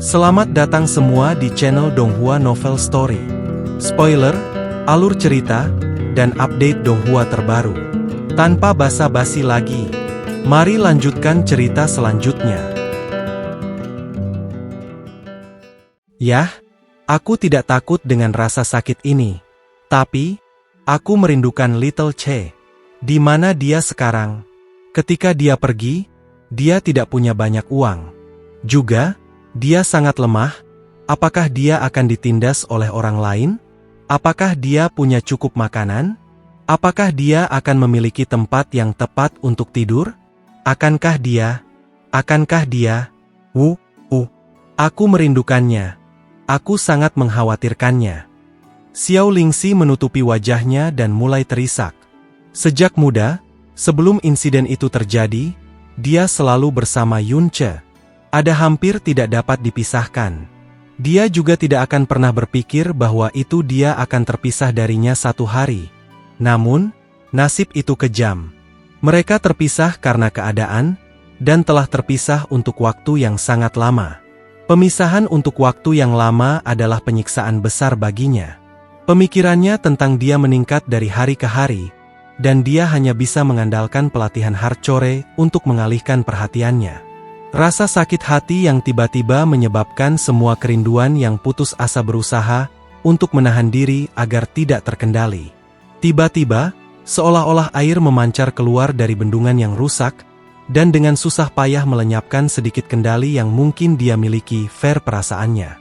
Selamat datang semua di channel Donghua Novel Story. Spoiler, alur cerita, dan update Donghua terbaru. Tanpa basa-basi lagi, mari lanjutkan cerita selanjutnya. Yah, aku tidak takut dengan rasa sakit ini. Tapi, aku merindukan Little Che. Di mana dia sekarang? Ketika dia pergi, dia tidak punya banyak uang. Juga, dia sangat lemah. Apakah dia akan ditindas oleh orang lain? Apakah dia punya cukup makanan? Apakah dia akan memiliki tempat yang tepat untuk tidur? Akankah dia? Aku merindukannya. Aku sangat mengkhawatirkannya. Xiao Lingxi menutupi wajahnya dan mulai terisak. Sejak muda, sebelum insiden itu terjadi, dia selalu bersama Yun Che. Ada hampir tidak dapat dipisahkan. Dia juga tidak akan pernah berpikir bahwa itu dia akan terpisah darinya satu hari. Namun, nasib itu kejam. Mereka terpisah karena keadaan, dan telah terpisah untuk waktu yang sangat lama. Pemisahan untuk waktu yang lama adalah penyiksaan besar baginya. Pemikirannya tentang dia meningkat dari hari ke hari, dan dia hanya bisa mengandalkan pelatihan hardcore untuk mengalihkan perhatiannya. Rasa sakit hati yang tiba-tiba menyebabkan semua kerinduan yang putus asa berusaha untuk menahan diri agar tidak terkendali. Tiba-tiba, seolah-olah air memancar keluar dari bendungan yang rusak, dan dengan susah payah melenyapkan sedikit kendali yang mungkin dia miliki. Perasaannya.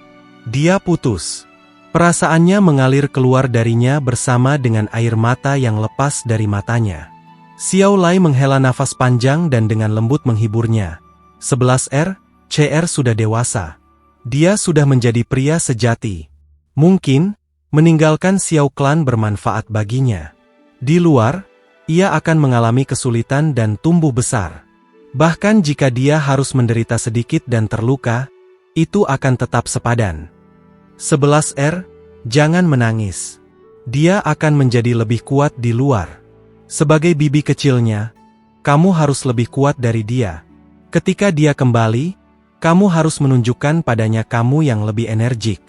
Dia putus. Perasaannya mengalir keluar darinya bersama dengan air mata yang lepas dari matanya. Xiao Lai menghela nafas panjang dan dengan lembut menghiburnya. 11R, CR sudah dewasa. Dia sudah menjadi pria sejati. Mungkin, meninggalkan Xiao Clan bermanfaat baginya. Di luar, ia akan mengalami kesulitan dan tumbuh besar. Bahkan jika dia harus menderita sedikit dan terluka, itu akan tetap sepadan. 11R, jangan menangis. Dia akan menjadi lebih kuat di luar. Sebagai bibi kecilnya, kamu harus lebih kuat dari dia. Ketika dia kembali, kamu harus menunjukkan padanya kamu yang lebih energik.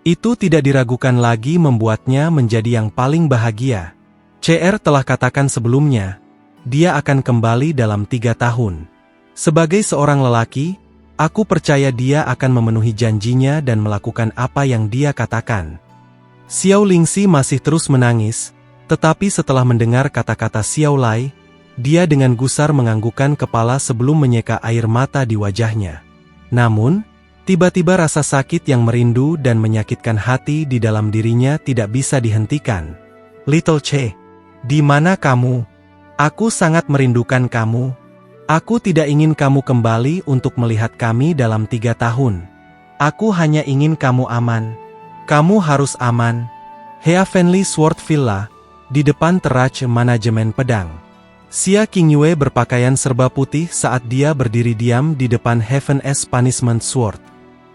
Itu tidak diragukan lagi membuatnya menjadi yang paling bahagia. CR telah katakan sebelumnya, dia akan kembali dalam 3 tahun. Sebagai seorang lelaki, aku percaya dia akan memenuhi janjinya dan melakukan apa yang dia katakan. Xiao Lingxi masih terus menangis, tetapi setelah mendengar kata-kata Xiao Lai, dia dengan gusar menganggukkan kepala sebelum menyeka air mata di wajahnya. Namun, tiba-tiba rasa sakit yang merindu dan menyakitkan hati di dalam dirinya tidak bisa dihentikan. Little Che, di mana kamu? Aku sangat merindukan kamu. Aku tidak ingin kamu kembali untuk melihat kami dalam 3 tahun. Aku hanya ingin kamu aman. Kamu harus aman. Heavenly Sword Villa, di depan teras manajemen pedang. Xia Qingyue berpakaian serba putih saat dia berdiri diam di depan Heaven's Punishment Sword.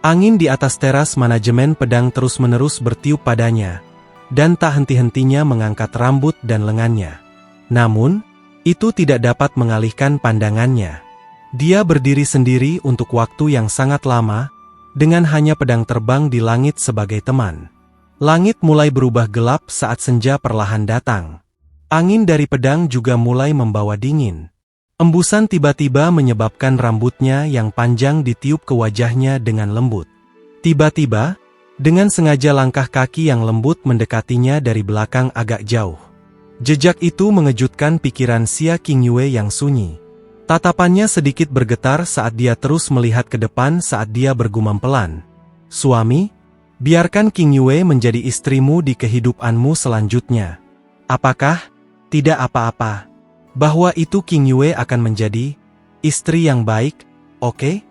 Angin di atas teras manajemen pedang terus-menerus bertiup padanya, dan tak henti-hentinya mengangkat rambut dan lengannya. Namun, itu tidak dapat mengalihkan pandangannya. Dia berdiri sendiri untuk waktu yang sangat lama, dengan hanya pedang terbang di langit sebagai teman. Langit mulai berubah gelap saat senja perlahan datang. Angin dari pedang juga mulai membawa dingin. Embusan tiba-tiba menyebabkan rambutnya yang panjang ditiup ke wajahnya dengan lembut. Tiba-tiba, dengan sengaja langkah kaki yang lembut mendekatinya dari belakang agak jauh. Jejak itu mengejutkan pikiran Xia Qingyue yang sunyi. Tatapannya sedikit bergetar saat dia terus melihat ke depan saat dia bergumam pelan. Suami, biarkan Qingyue menjadi istrimu di kehidupanmu selanjutnya. Apakah? Tidak apa-apa. Bahwa itu Qingyue akan menjadi istri yang baik, oke?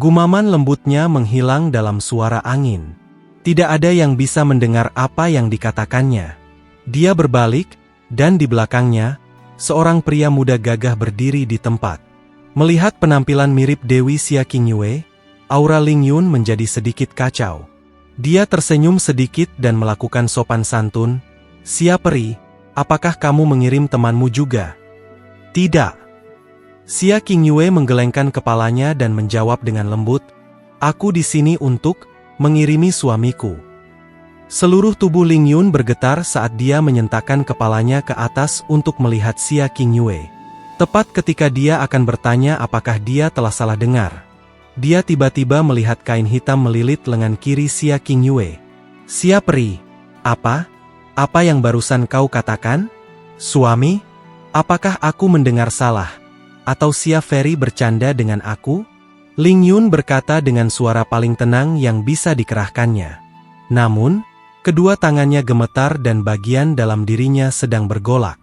Gumaman lembutnya menghilang dalam suara angin. Tidak ada yang bisa mendengar apa yang dikatakannya. Dia berbalik, dan di belakangnya, seorang pria muda gagah berdiri di tempat. Melihat penampilan mirip Dewi Xia Qingyue, aura Ling Yun menjadi sedikit kacau. Dia tersenyum sedikit dan melakukan sopan santun. Xia Peri, apakah kamu mengirim temanmu juga? Tidak. Xia Qingyue menggelengkan kepalanya dan menjawab dengan lembut, Aku di sini untuk mengirimi suamiku. Seluruh tubuh Ling Yun bergetar saat dia menyentakkan kepalanya ke atas untuk melihat Xia Qingyue. Tepat ketika dia akan bertanya apakah dia telah salah dengar, dia tiba-tiba melihat kain hitam melilit lengan kiri Xia Qingyue. "Xia Peri, apa? Apa yang barusan kau katakan? Suami? Apakah aku mendengar salah? Atau Xia Feri bercanda dengan aku?" Ling Yun berkata dengan suara paling tenang yang bisa dikerahkannya. Namun, kedua tangannya gemetar dan bagian dalam dirinya sedang bergolak.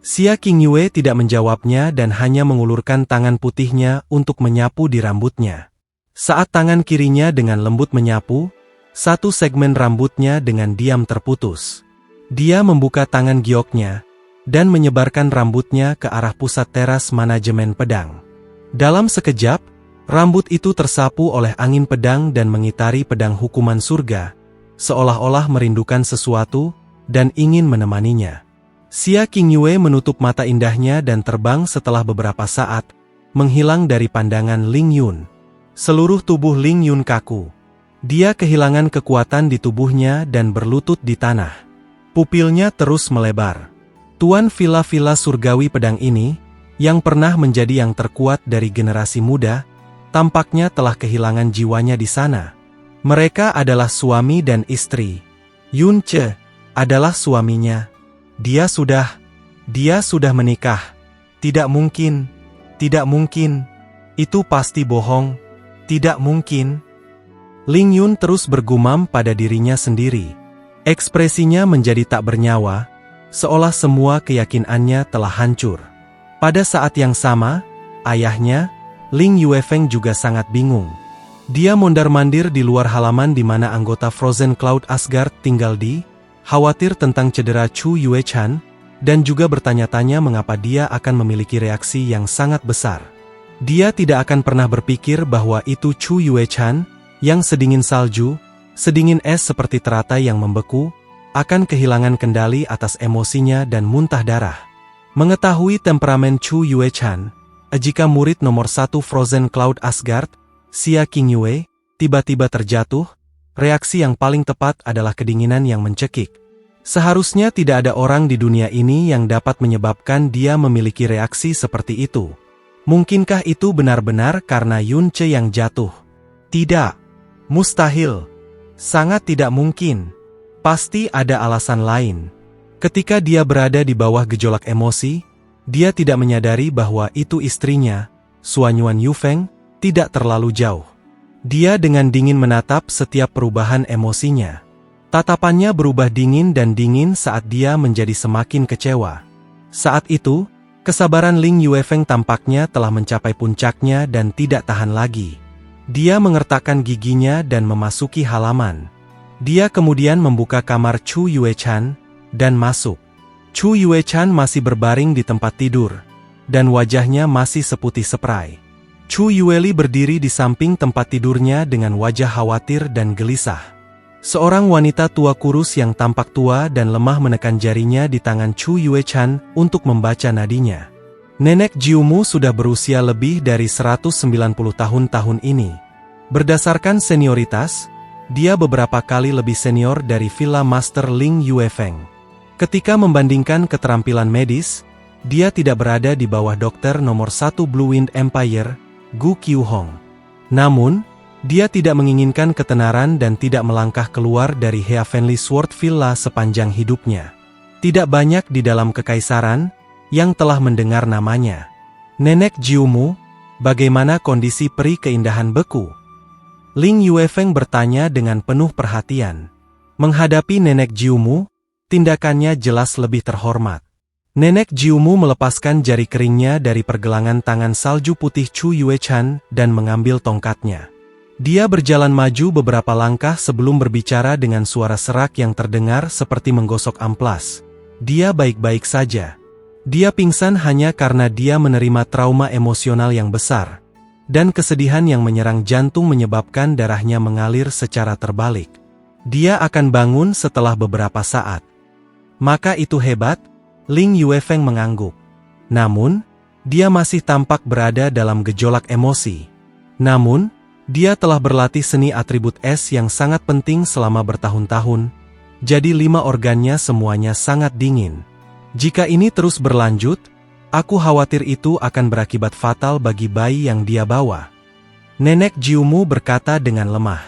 Xia Qingyue tidak menjawabnya dan hanya mengulurkan tangan putihnya untuk menyapu di rambutnya. Saat tangan kirinya dengan lembut menyapu, satu segmen rambutnya dengan diam terputus. Dia membuka tangan gioknya dan menyebarkan rambutnya ke arah pusat teras manajemen pedang. Dalam sekejap, rambut itu tersapu oleh angin pedang dan mengitari pedang hukuman surga, seolah-olah merindukan sesuatu dan ingin menemaninya. Xia Qingyue menutup mata indahnya dan terbang setelah beberapa saat, menghilang dari pandangan Ling Yun. Seluruh tubuh Ling Yun kaku. Dia kehilangan kekuatan di tubuhnya dan berlutut di tanah. Pupilnya terus melebar. Tuan villa-villa surgawi pedang ini, yang pernah menjadi yang terkuat dari generasi muda, tampaknya telah kehilangan jiwanya di sana. Mereka adalah suami dan istri. Yun Ce adalah suaminya. Dia sudah menikah. Tidak mungkin. Itu pasti bohong. Tidak mungkin. Ling Yun terus bergumam pada dirinya sendiri. Ekspresinya menjadi tak bernyawa, seolah semua keyakinannya telah hancur. Pada saat yang sama, ayahnya, Ling Yuefeng juga sangat bingung. Dia mondar-mandir di luar halaman di mana anggota Frozen Cloud Asgard tinggal khawatir tentang cedera Chu Yuechan, dan juga bertanya-tanya mengapa dia akan memiliki reaksi yang sangat besar. Dia tidak akan pernah berpikir bahwa itu Chu Yuechan, yang sedingin salju, sedingin es seperti teratai yang membeku, akan kehilangan kendali atas emosinya dan muntah darah. Mengetahui temperamen Chu Yuechan, jika murid nomor 1 Frozen Cloud Asgard, Xia Qingyue, tiba-tiba terjatuh, reaksi yang paling tepat adalah kedinginan yang mencekik. Seharusnya tidak ada orang di dunia ini yang dapat menyebabkan dia memiliki reaksi seperti itu. Mungkinkah itu benar-benar karena Yun Ce yang jatuh? Tidak. Mustahil. Sangat tidak mungkin. Pasti ada alasan lain. Ketika dia berada di bawah gejolak emosi, dia tidak menyadari bahwa itu istrinya, Suanyuan Yufeng, tidak terlalu jauh. Dia dengan dingin menatap setiap perubahan emosinya. Tatapannya berubah dingin dan dingin saat dia menjadi semakin kecewa. Saat itu, kesabaran Ling Yuefeng tampaknya telah mencapai puncaknya dan tidak tahan lagi. Dia mengertakkan giginya dan memasuki halaman. Dia kemudian membuka kamar Chu Yuechan dan masuk. Chu Yuechan masih berbaring di tempat tidur, dan wajahnya masih seputih seprai. Chu Yueli berdiri di samping tempat tidurnya dengan wajah khawatir dan gelisah. Seorang wanita tua kurus yang tampak tua dan lemah menekan jarinya di tangan Chu Yuechan untuk membaca nadinya. Nenek Jiumu sudah berusia lebih dari 190 tahun ini. Berdasarkan senioritas, dia beberapa kali lebih senior dari Villa Master Ling Yuefeng. Ketika membandingkan keterampilan medis, dia tidak berada di bawah dokter nomor 1 Blue Wind Empire, Gu Qiuhong. Namun, dia tidak menginginkan ketenaran dan tidak melangkah keluar dari Heavenly Sword Villa sepanjang hidupnya. Tidak banyak di dalam kekaisaran yang telah mendengar namanya. Nenek Jiumu, bagaimana kondisi peri keindahan beku? Ling Yuefeng bertanya dengan penuh perhatian. Menghadapi Nenek Jiumu, tindakannya jelas lebih terhormat. Nenek Jiumu melepaskan jari keringnya dari pergelangan tangan salju putih Chu Yuechan dan mengambil tongkatnya. Dia berjalan maju beberapa langkah sebelum berbicara dengan suara serak yang terdengar seperti menggosok amplas. Dia baik-baik saja. Dia pingsan hanya karena dia menerima trauma emosional yang besar, dan kesedihan yang menyerang jantung menyebabkan darahnya mengalir secara terbalik. Dia akan bangun setelah beberapa saat. Maka itu hebat, Ling Yuefeng mengangguk. Namun, dia masih tampak berada dalam gejolak emosi. Namun, Dia telah berlatih seni atribut es yang sangat penting selama bertahun-tahun, jadi 5 organnya semuanya sangat dingin. Jika ini terus berlanjut, aku khawatir itu akan berakibat fatal bagi bayi yang dia bawa. Nenek Jiumu berkata dengan lemah.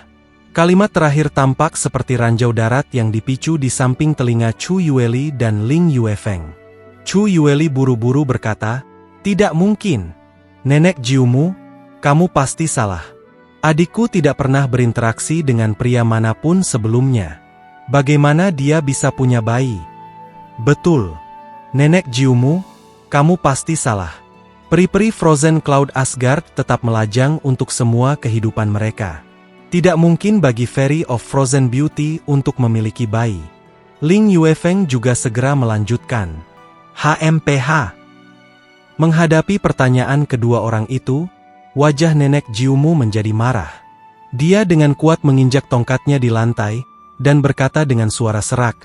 Kalimat terakhir tampak seperti ranjau darat yang dipicu di samping telinga Chu Yueli dan Ling Yuefeng. Chu Yueli buru-buru berkata, "Tidak mungkin. Nenek Jiumu, kamu pasti salah. Adikku tidak pernah berinteraksi dengan pria manapun sebelumnya. Bagaimana dia bisa punya bayi?" "Betul. Nenek Jiumu, kamu pasti salah." Peri-peri Frozen Cloud Asgard tetap melajang untuk semua kehidupan mereka. Tidak mungkin bagi Fairy of Frozen Beauty untuk memiliki bayi. Ling Yuefeng juga segera melanjutkan. HMPH. Menghadapi pertanyaan kedua orang itu, wajah Nenek Jiumu menjadi marah. Dia dengan kuat menginjak tongkatnya di lantai, dan berkata dengan suara serak,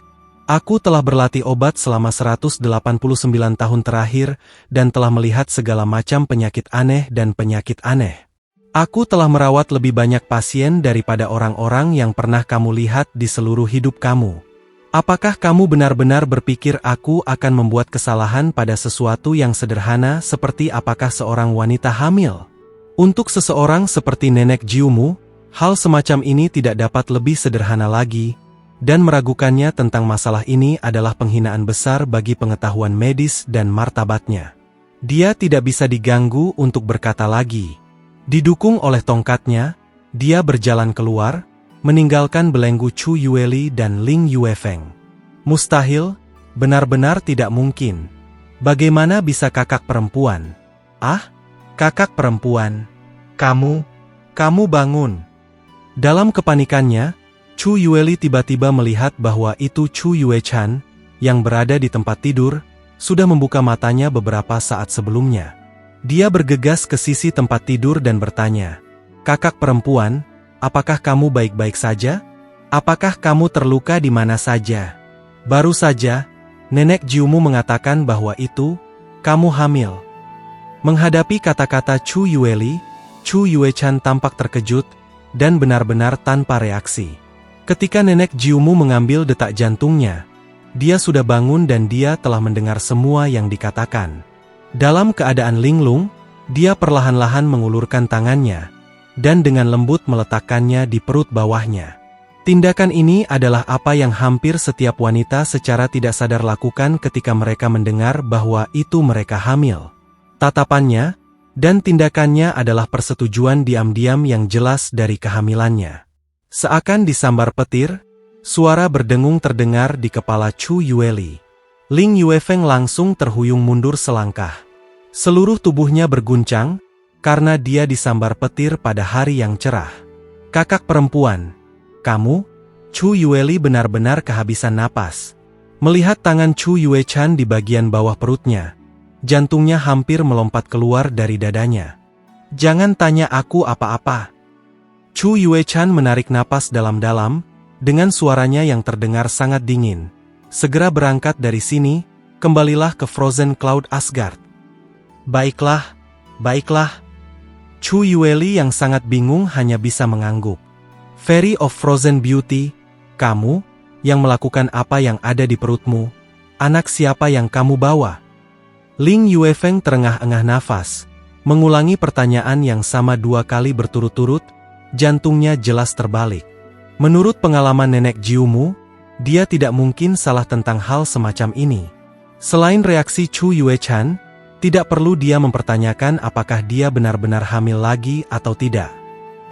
"Aku telah berlatih obat selama 189 tahun terakhir, dan telah melihat segala macam penyakit aneh dan penyakit aneh. Aku telah merawat lebih banyak pasien daripada orang-orang yang pernah kamu lihat di seluruh hidup kamu. Apakah kamu benar-benar berpikir aku akan membuat kesalahan pada sesuatu yang sederhana seperti apakah seorang wanita hamil? Untuk seseorang seperti Nenek Jiumu, hal semacam ini tidak dapat lebih sederhana lagi, dan meragukannya tentang masalah ini adalah penghinaan besar bagi pengetahuan medis dan martabatnya." Dia tidak bisa diganggu untuk berkata lagi. Didukung oleh tongkatnya, dia berjalan keluar, meninggalkan belenggu Chu Yueli dan Ling Yuefeng. "Mustahil, benar-benar tidak mungkin. Bagaimana bisa kakak perempuan?" "Ah? Kakak perempuan? Kamu bangun." Dalam kepanikannya, Chu Yueli tiba-tiba melihat bahwa itu Chu Yuechan, yang berada di tempat tidur, sudah membuka matanya beberapa saat sebelumnya. Dia bergegas ke sisi tempat tidur dan bertanya, "Kakak perempuan, apakah kamu baik-baik saja? Apakah kamu terluka di mana saja?" "Baru saja, Nenek Jiumu mengatakan bahwa kamu hamil." Menghadapi kata-kata Chu Yueli, Chu Yuechan tampak terkejut, dan benar-benar tanpa reaksi. Ketika Nenek Jiumu mengambil detak jantungnya, dia sudah bangun dan dia telah mendengar semua yang dikatakan. Dalam keadaan linglung, dia perlahan-lahan mengulurkan tangannya, dan dengan lembut meletakkannya di perut bawahnya. Tindakan ini adalah apa yang hampir setiap wanita secara tidak sadar lakukan ketika mereka mendengar bahwa mereka hamil. Tatapannya dan tindakannya adalah persetujuan diam-diam yang jelas dari kehamilannya. Seakan disambar petir, suara berdengung terdengar di kepala Chu Yueli. Ling Yuefeng langsung terhuyung mundur selangkah. Seluruh tubuhnya berguncang, karena dia disambar petir pada hari yang cerah. "Kakak perempuan, kamu?" Chu Yueli benar-benar kehabisan napas. Melihat tangan Chu Yuechan di bagian bawah perutnya, jantungnya hampir melompat keluar dari dadanya. "Jangan tanya aku apa-apa." Chu Yuechan menarik napas dalam-dalam, dengan suaranya yang terdengar sangat dingin. "Segera berangkat dari sini, kembalilah ke Frozen Cloud Asgard." Baiklah. Chu Yueli yang sangat bingung hanya bisa mengangguk. "Fairy of Frozen Beauty, kamu, yang melakukan apa yang ada di perutmu, anak siapa yang kamu bawa?" Ling Yuefeng terengah-engah nafas, mengulangi pertanyaan yang sama 2 kali berturut-turut, jantungnya jelas terbalik. Menurut pengalaman Nenek Jiumu, dia tidak mungkin salah tentang hal semacam ini. Selain reaksi Chu Yuechan, tidak perlu dia mempertanyakan apakah dia benar-benar hamil lagi atau tidak.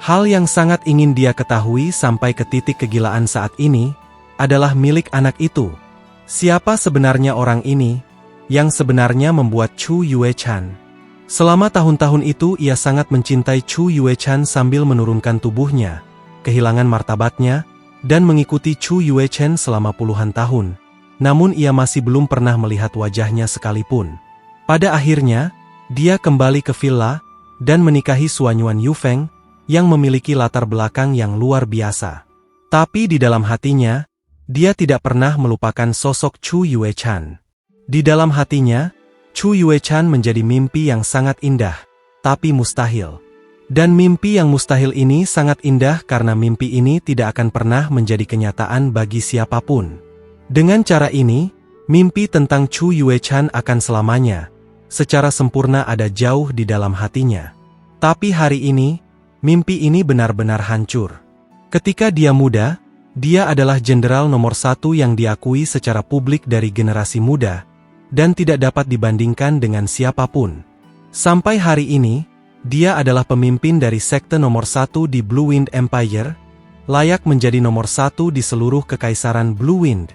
Hal yang sangat ingin dia ketahui sampai ke titik kegilaan saat ini, adalah milik anak itu. Siapa sebenarnya orang ini, yang sebenarnya membuat Chu Yuechan? Selama tahun-tahun itu ia sangat mencintai Chu Yuechan sambil menurunkan tubuhnya, kehilangan martabatnya, dan mengikuti Chu Yuechan selama puluhan tahun. Namun ia masih belum pernah melihat wajahnya sekalipun. Pada akhirnya, dia kembali ke villa, dan menikahi Suanyuan Yufeng, yang memiliki latar belakang yang luar biasa. Tapi di dalam hatinya, dia tidak pernah melupakan sosok Chu Yuechan. Di dalam hatinya, Chu Yuechan menjadi mimpi yang sangat indah, tapi mustahil. Dan mimpi yang mustahil ini sangat indah karena mimpi ini tidak akan pernah menjadi kenyataan bagi siapapun. Dengan cara ini, mimpi tentang Chu Yuechan akan selamanya, secara sempurna ada jauh di dalam hatinya. Tapi hari ini, mimpi ini benar-benar hancur. Ketika dia muda, dia adalah jenderal nomor 1 yang diakui secara publik dari generasi muda, dan tidak dapat dibandingkan dengan siapapun. Sampai hari ini, dia adalah pemimpin dari sekte nomor 1 di Blue Wind Empire, layak menjadi nomor 1 di seluruh kekaisaran Blue Wind.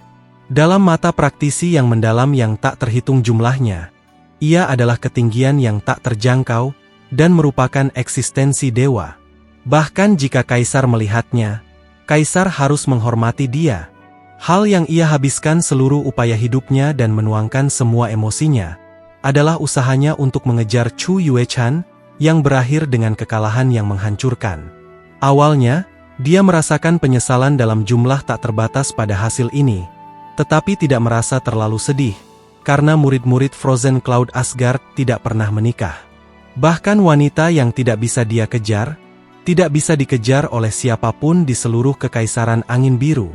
Dalam mata praktisi yang mendalam yang tak terhitung jumlahnya, ia adalah ketinggian yang tak terjangkau dan merupakan eksistensi dewa. Bahkan jika kaisar melihatnya, kaisar harus menghormati dia. Hal yang ia habiskan seluruh upaya hidupnya dan menuangkan semua emosinya adalah usahanya untuk mengejar Chu Yuechan yang berakhir dengan kekalahan yang menghancurkan. Awalnya, dia merasakan penyesalan dalam jumlah tak terbatas pada hasil ini, tetapi tidak merasa terlalu sedih, karena murid-murid Frozen Cloud Asgard tidak pernah menikah. Bahkan wanita yang tidak bisa dia kejar, tidak bisa dikejar oleh siapapun di seluruh kekaisaran angin biru.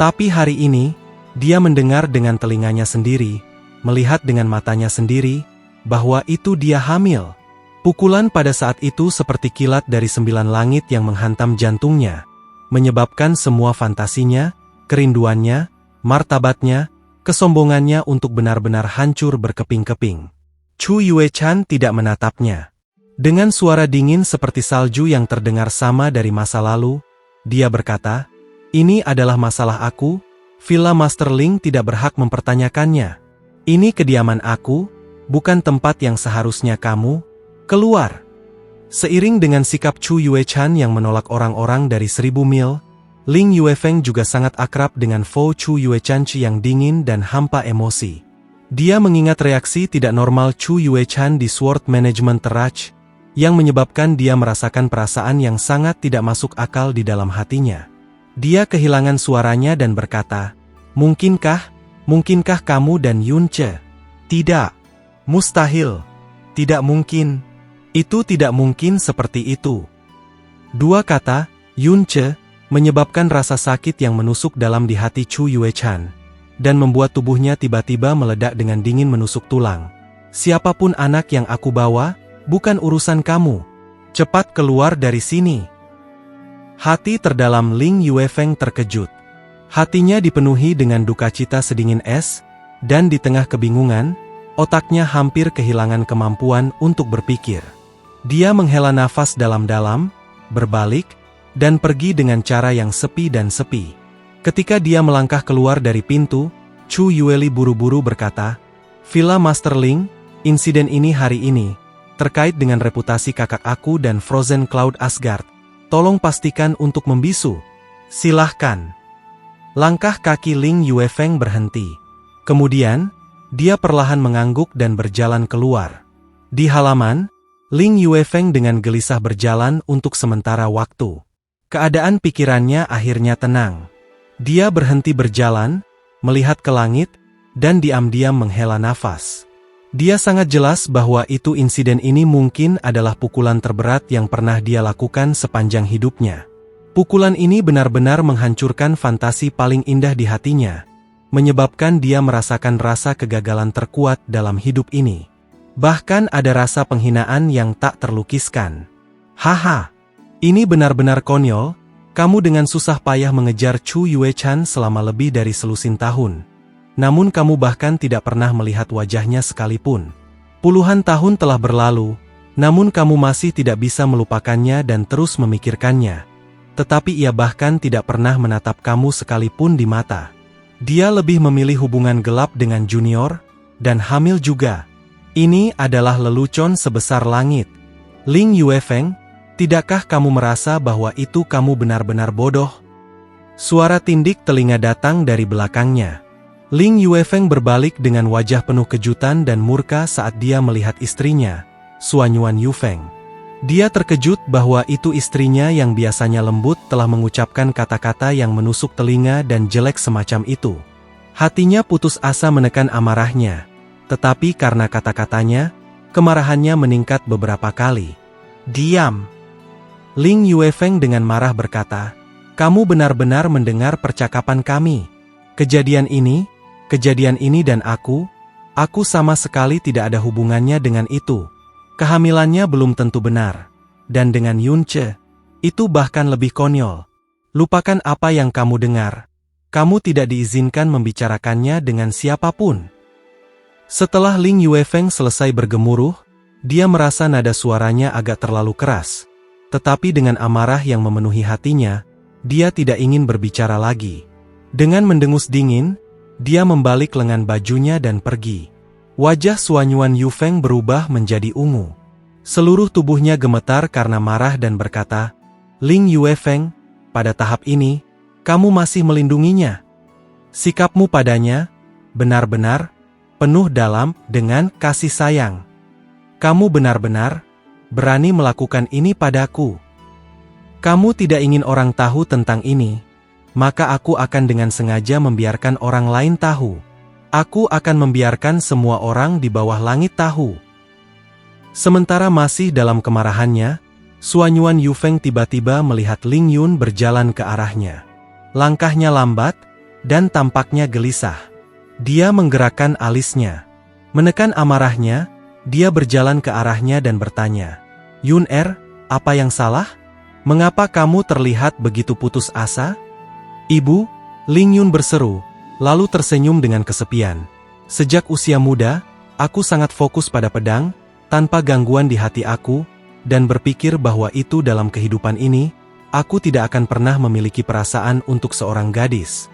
Tapi hari ini, dia mendengar dengan telinganya sendiri, melihat dengan matanya sendiri, bahwa itu dia hamil. Pukulan pada saat itu seperti kilat dari 9 langit yang menghantam jantungnya, menyebabkan semua fantasinya, kerinduannya, martabatnya, kesombongannya untuk benar-benar hancur berkeping-keping. Chu Yuechan tidak menatapnya. Dengan suara dingin seperti salju yang terdengar sama dari masa lalu, dia berkata, "Ini adalah masalah aku, Villa Master Ling tidak berhak mempertanyakannya. Ini kediaman aku, bukan tempat yang seharusnya kamu keluar." Seiring dengan sikap Chu Yuechan yang menolak orang-orang dari 1000 mil, Ling Yuefeng juga sangat akrab dengan Fo Chu Yuechan yang dingin dan hampa emosi. Dia mengingat reaksi tidak normal Chu Yuechan di Sword Management Terach, yang menyebabkan dia merasakan perasaan yang sangat tidak masuk akal di dalam hatinya. Dia kehilangan suaranya dan berkata, Mungkinkah kamu dan Yunche?" "Tidak. Mustahil. Tidak mungkin. Itu tidak mungkin seperti itu." Dua kata, Yunche, menyebabkan rasa sakit yang menusuk dalam di hati Chu Yuechan, dan membuat tubuhnya tiba-tiba meledak dengan dingin menusuk tulang. "Siapapun anak yang aku bawa, bukan urusan kamu. Cepat keluar dari sini." Hati terdalam Ling Yuefeng terkejut. Hatinya dipenuhi dengan duka cita sedingin es, dan di tengah kebingungan, otaknya hampir kehilangan kemampuan untuk berpikir. Dia menghela nafas dalam-dalam, berbalik, dan pergi dengan cara yang sepi dan sepi. Ketika dia melangkah keluar dari pintu, Chu Yueli buru-buru berkata, "Villa Master Ling, insiden ini hari ini, terkait dengan reputasi kakak aku dan Frozen Cloud Asgard. Tolong pastikan untuk membisu." "Silahkan." Langkah kaki Ling Yuefeng berhenti. Kemudian, dia perlahan mengangguk dan berjalan keluar. Di halaman, Ling Yuefeng dengan gelisah berjalan untuk sementara waktu. Keadaan pikirannya akhirnya tenang. Dia berhenti berjalan, melihat ke langit, dan diam-diam menghela nafas. Dia sangat jelas bahwa itu insiden ini mungkin adalah pukulan terberat yang pernah dia lakukan sepanjang hidupnya. Pukulan ini benar-benar menghancurkan fantasi paling indah di hatinya, menyebabkan dia merasakan rasa kegagalan terkuat dalam hidup ini. Bahkan ada rasa penghinaan yang tak terlukiskan. "Haha, ini benar-benar konyol, kamu dengan susah payah mengejar Chu Yuechan selama lebih dari selusin tahun. Namun kamu bahkan tidak pernah melihat wajahnya sekalipun. Puluhan tahun telah berlalu, namun kamu masih tidak bisa melupakannya dan terus memikirkannya. Tetapi ia bahkan tidak pernah menatap kamu sekalipun di mata. Dia lebih memilih hubungan gelap dengan junior, dan hamil juga. Ini adalah lelucon sebesar langit. Ling Yuefeng, tidakkah kamu merasa bahwa itu kamu benar-benar bodoh?" Suara tindik telinga datang dari belakangnya. Ling Yuefeng berbalik dengan wajah penuh kejutan dan murka saat dia melihat istrinya, Suanyuan Yufeng. Dia terkejut bahwa itu istrinya yang biasanya lembut telah mengucapkan kata-kata yang menusuk telinga dan jelek semacam itu. Hatinya putus asa menekan amarahnya, tetapi karena kata-katanya, kemarahannya meningkat beberapa kali. "Diam. Ling Yuefeng dengan marah berkata, "Kamu benar-benar mendengar percakapan kami. Kejadian ini dan aku sama sekali tidak ada hubungannya dengan itu. Kehamilannya belum tentu benar. Dan dengan Yunce, itu bahkan lebih konyol. Lupakan apa yang kamu dengar. Kamu tidak diizinkan membicarakannya dengan siapapun." Setelah Ling Yuefeng selesai bergemuruh, dia merasa nada suaranya agak terlalu keras. Tetapi dengan amarah yang memenuhi hatinya, dia tidak ingin berbicara lagi. Dengan mendengus dingin, dia membalik lengan bajunya dan pergi. Wajah Suanyuan Yufeng berubah menjadi ungu. Seluruh tubuhnya gemetar karena marah dan berkata, "Ling Yuefeng, pada tahap ini, kamu masih melindunginya. Sikapmu padanya benar-benar penuh dengan kasih sayang. Kamu benar-benar berani melakukan ini padaku. Kamu tidak ingin orang tahu tentang ini, maka aku akan dengan sengaja membiarkan orang lain tahu. Aku akan membiarkan semua orang di bawah langit tahu." Sementara masih dalam kemarahannya, Suanyuan Yufeng tiba-tiba melihat Ling Yun berjalan ke arahnya. Langkahnya lambat, dan tampaknya gelisah. Dia menggerakkan alisnya. Menekan amarahnya, dia berjalan ke arahnya dan bertanya, "Yun apa yang salah? Mengapa kamu terlihat begitu putus asa?" "Ibu," Ling Yun berseru, lalu tersenyum dengan kesepian. "Sejak usia muda, aku sangat fokus pada pedang, tanpa gangguan di hati aku, dan berpikir bahwa itu dalam kehidupan ini, aku tidak akan pernah memiliki perasaan untuk seorang gadis.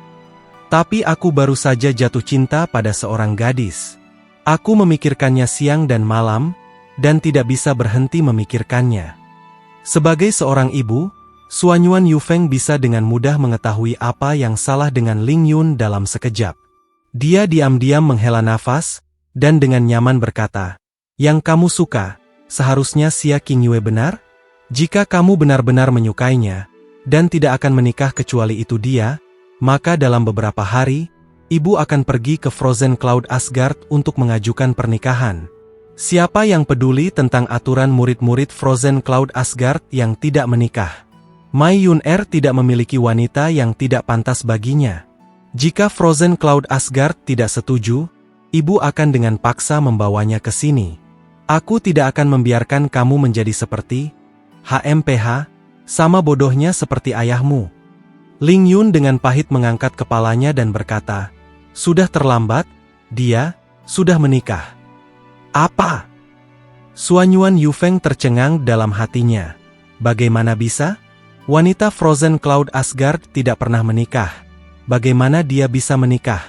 Tapi aku baru saja jatuh cinta pada seorang gadis. Aku memikirkannya siang dan malam, dan tidak bisa berhenti memikirkannya." Sebagai seorang ibu, Suanyuan Yufeng bisa dengan mudah mengetahui apa yang salah dengan Ling Yun dalam sekejap. Dia diam-diam menghela nafas, dan dengan nyaman berkata, "Yang kamu suka, seharusnya Xia Qingyue benar? Jika kamu benar-benar menyukainya, dan tidak akan menikah kecuali itu dia, maka dalam beberapa hari, ibu akan pergi ke Frozen Cloud Asgard untuk mengajukan pernikahan. Siapa yang peduli tentang aturan murid-murid Frozen Cloud Asgard yang tidak menikah? Mai Yun tidak memiliki wanita yang tidak pantas baginya. Jika Frozen Cloud Asgard tidak setuju, ibu akan dengan paksa membawanya ke sini. Aku tidak akan membiarkan kamu menjadi seperti HMPH, sama bodohnya seperti ayahmu." Ling Yun dengan pahit mengangkat kepalanya dan berkata, "Sudah terlambat, dia sudah menikah." "Apa?" Suanyuan Yufeng tercengang dalam hatinya. Bagaimana bisa? Wanita Frozen Cloud Asgard tidak pernah menikah. Bagaimana dia bisa menikah?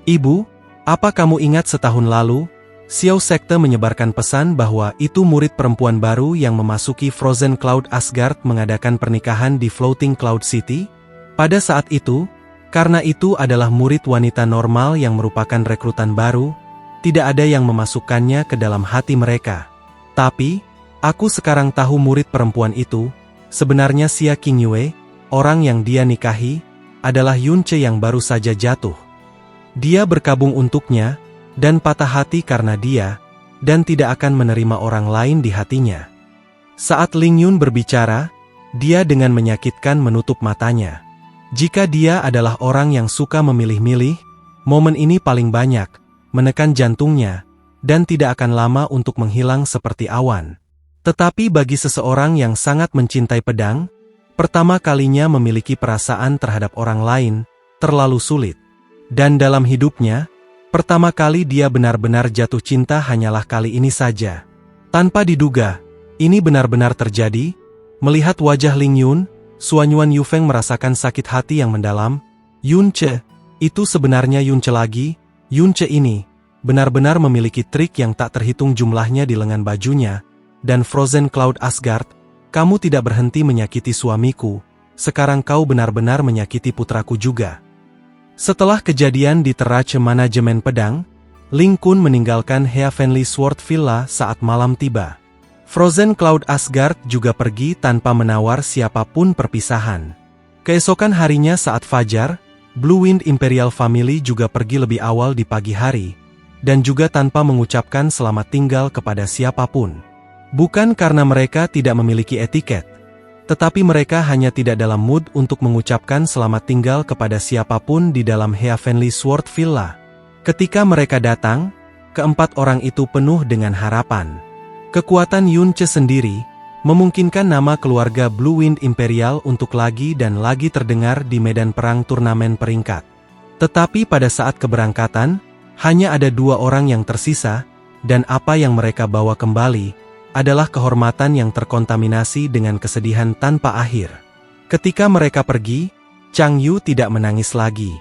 "Ibu, apa kamu ingat setahun lalu, Xiao Sekte menyebarkan pesan bahwa itu murid perempuan baru yang memasuki Frozen Cloud Asgard mengadakan pernikahan di Floating Cloud City? Pada saat itu, karena itu adalah murid wanita normal yang merupakan rekrutan baru, tidak ada yang memasukkannya ke dalam hati mereka. Tapi, aku sekarang tahu murid perempuan itu, sebenarnya Xia Qingyue, orang yang dia nikahi, adalah Yunce yang baru saja jatuh. Dia berkabung untuknya, dan patah hati karena dia, dan tidak akan menerima orang lain di hatinya." Saat Ling Yun berbicara, dia dengan menyakitkan menutup matanya. Jika dia adalah orang yang suka memilih-milih, momen ini paling banyak, menekan jantungnya, dan tidak akan lama untuk menghilang seperti awan. Tetapi bagi seseorang yang sangat mencintai pedang, pertama kalinya memiliki perasaan terhadap orang lain, terlalu sulit. Dan dalam hidupnya, pertama kali dia benar-benar jatuh cinta hanyalah kali ini saja. Tanpa diduga, ini benar-benar terjadi. Melihat wajah Ling Yun, Suanyuan Yufeng merasakan sakit hati yang mendalam. Yunce, itu sebenarnya Yunce lagi. Yunce ini benar-benar memiliki trik yang tak terhitung jumlahnya di lengan bajunya. Dan Frozen Cloud Asgard, kamu tidak berhenti menyakiti suamiku, sekarang kau benar-benar menyakiti putraku juga. Setelah kejadian di Terace Manajemen Pedang, Ling Kun meninggalkan Heavenly Sword Villa saat malam tiba. Frozen Cloud Asgard juga pergi tanpa menawar siapapun perpisahan. Keesokan harinya saat fajar, Blue Wind Imperial Family juga pergi lebih awal di pagi hari, dan juga tanpa mengucapkan selamat tinggal kepada siapapun. Bukan karena mereka tidak memiliki etiket, Tetapi mereka hanya tidak dalam mood untuk mengucapkan selamat tinggal kepada siapapun di dalam Heavenly Sword Villa. Ketika mereka datang, keempat orang itu penuh dengan harapan. Kekuatan Yunce sendiri memungkinkan nama keluarga Blue Wind Imperial untuk lagi dan lagi terdengar di medan perang turnamen peringkat. Tetapi pada saat keberangkatan, hanya ada 2 orang yang tersisa, dan apa yang mereka bawa kembali adalah kehormatan yang terkontaminasi dengan kesedihan tanpa akhir. Ketika mereka pergi, Chang Yu tidak menangis lagi.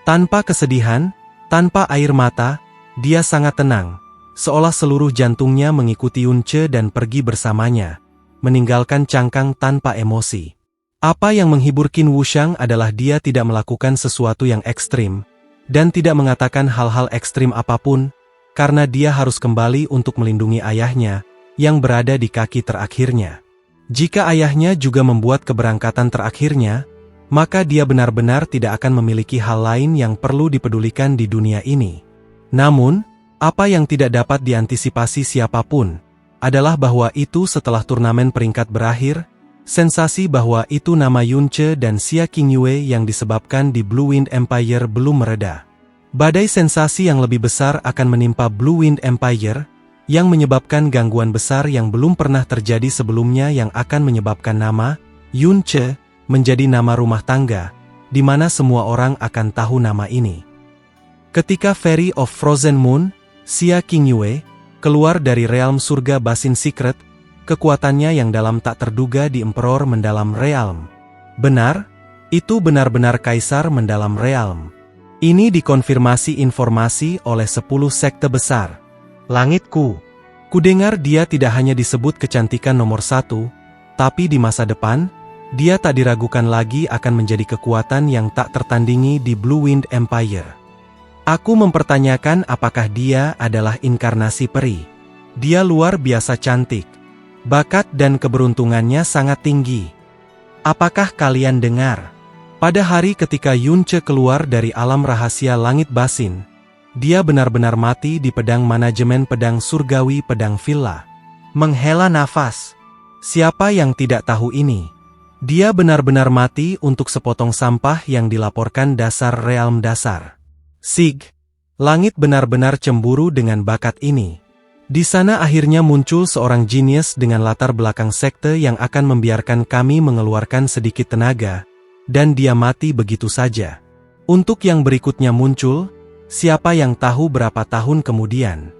Tanpa kesedihan, tanpa air mata, dia sangat tenang, seolah seluruh jantungnya mengikuti Yunce dan pergi bersamanya, meninggalkan cangkang tanpa emosi. Apa yang menghibur Qin Wushang adalah dia tidak melakukan sesuatu yang ekstrim, dan tidak mengatakan hal-hal ekstrim apapun, karena dia harus kembali untuk melindungi ayahnya, yang berada di kaki terakhirnya. Jika ayahnya juga membuat keberangkatan terakhirnya, maka dia benar-benar tidak akan memiliki hal lain yang perlu dipedulikan di dunia ini. Namun, apa yang tidak dapat diantisipasi siapapun adalah bahwa itu setelah turnamen peringkat berakhir, sensasi bahwa itu nama Yunce dan Xia Qingyue yang disebabkan di Blue Wind Empire belum mereda. Badai sensasi yang lebih besar akan menimpa Blue Wind Empire, yang menyebabkan gangguan besar yang belum pernah terjadi sebelumnya yang akan menyebabkan nama Yunce menjadi nama rumah tangga, di mana semua orang akan tahu nama ini. Ketika Fairy of Frozen Moon, Xia Qingyue, keluar dari realm surga Basin Secret, kekuatannya yang dalam tak terduga di Emperor mendalam realm. Benar, itu benar-benar Kaisar mendalam realm. Ini dikonfirmasi informasi oleh 10 sekte besar. Langitku. Kudengar dia tidak hanya disebut kecantikan nomor 1, tapi di masa depan, dia tak diragukan lagi akan menjadi kekuatan yang tak tertandingi di Blue Wind Empire. Aku mempertanyakan apakah dia adalah inkarnasi peri. Dia luar biasa cantik. Bakat dan keberuntungannya sangat tinggi. Apakah kalian dengar? Pada hari ketika Yunce keluar dari alam rahasia langit basin, dia benar-benar mati di pedang manajemen pedang surgawi pedang villa. Menghela nafas. Siapa yang tidak tahu ini? Dia benar-benar mati untuk sepotong sampah yang dilaporkan dasar realm dasar. Sig, langit benar-benar cemburu dengan bakat ini. Di sana akhirnya muncul seorang jenius dengan latar belakang sekte yang akan membiarkan kami mengeluarkan sedikit tenaga, dan dia mati begitu saja. Untuk yang berikutnya muncul, siapa yang tahu berapa tahun kemudian?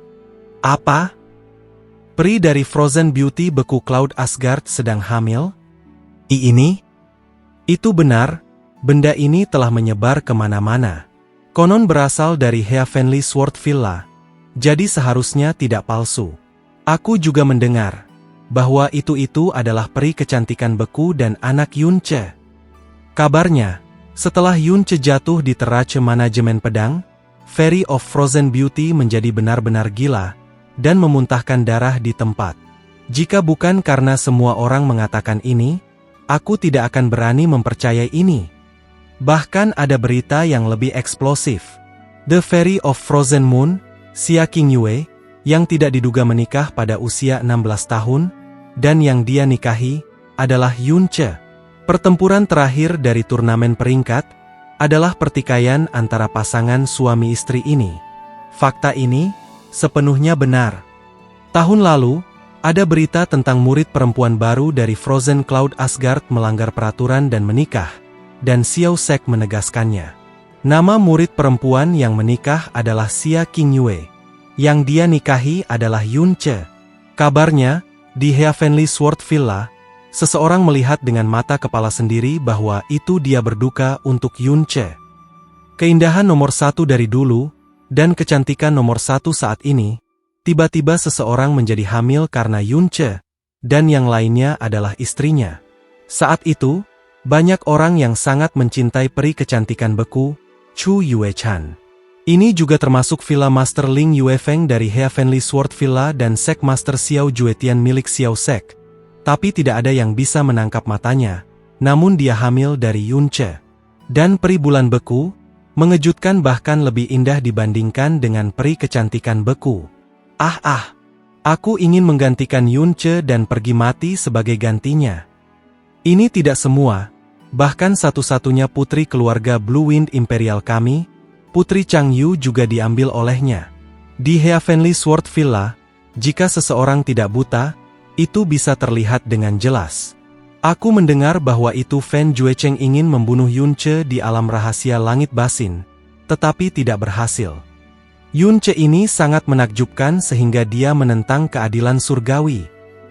Apa? Peri dari Frozen Beauty beku Cloud Asgard sedang hamil? Ini? Itu benar, benda ini telah menyebar kemana-mana. Konon berasal dari Heavenly Sword Villa, jadi seharusnya tidak palsu. Aku juga mendengar bahwa itu adalah peri kecantikan beku dan anak Yunce. Kabarnya, setelah Yunce jatuh di terace manajemen pedang, Fairy of Frozen Beauty menjadi benar-benar gila dan memuntahkan darah di tempat. Jika bukan karena semua orang mengatakan ini, aku tidak akan berani mempercayai ini. Bahkan ada berita yang lebih eksplosif. The Fairy of Frozen Moon, Xia Qingyue, yang tidak diduga menikah pada usia 16 tahun, dan yang dia nikahi, adalah Yunce. Pertempuran terakhir dari turnamen peringkat, adalah pertikaian antara pasangan suami istri ini. Fakta ini, sepenuhnya benar. Tahun lalu, ada berita tentang murid perempuan baru dari Frozen Cloud Asgard melanggar peraturan dan menikah, dan Xiao Sek menegaskannya. Nama murid perempuan yang menikah adalah Xia Qingyue. Yang dia nikahi adalah Yunce. Kabarnya, di Heavenly Sword Villa, seseorang melihat dengan mata kepala sendiri bahwa itu dia berduka untuk Yunce. Keindahan nomor 1 dari dulu, dan kecantikan nomor 1 saat ini, tiba-tiba seseorang menjadi hamil karena Yunce, dan yang lainnya adalah istrinya. Saat itu, banyak orang yang sangat mencintai peri kecantikan beku, Chu Yuechan. Ini juga termasuk Villa Master Ling Yuefeng dari Heavenly Sword Villa dan Sek Master Xiao Juetian milik Xiao Sek. Tapi tidak ada yang bisa menangkap matanya, namun dia hamil dari Yunce. Dan peri bulan beku, mengejutkan bahkan lebih indah dibandingkan dengan peri kecantikan beku. Aku ingin menggantikan Yunce dan pergi mati sebagai gantinya. Ini tidak semua, bahkan satu-satunya putri keluarga Blue Wind Imperial kami, Putri Changyu juga diambil olehnya. Di Heavenly Sword Villa, jika seseorang tidak buta, itu bisa terlihat dengan jelas. Aku mendengar bahwa itu Fan Juecheng ingin membunuh Yunce di alam rahasia Langit Basin, tetapi tidak berhasil. Yunce ini sangat menakjubkan sehingga dia menentang keadilan surgawi.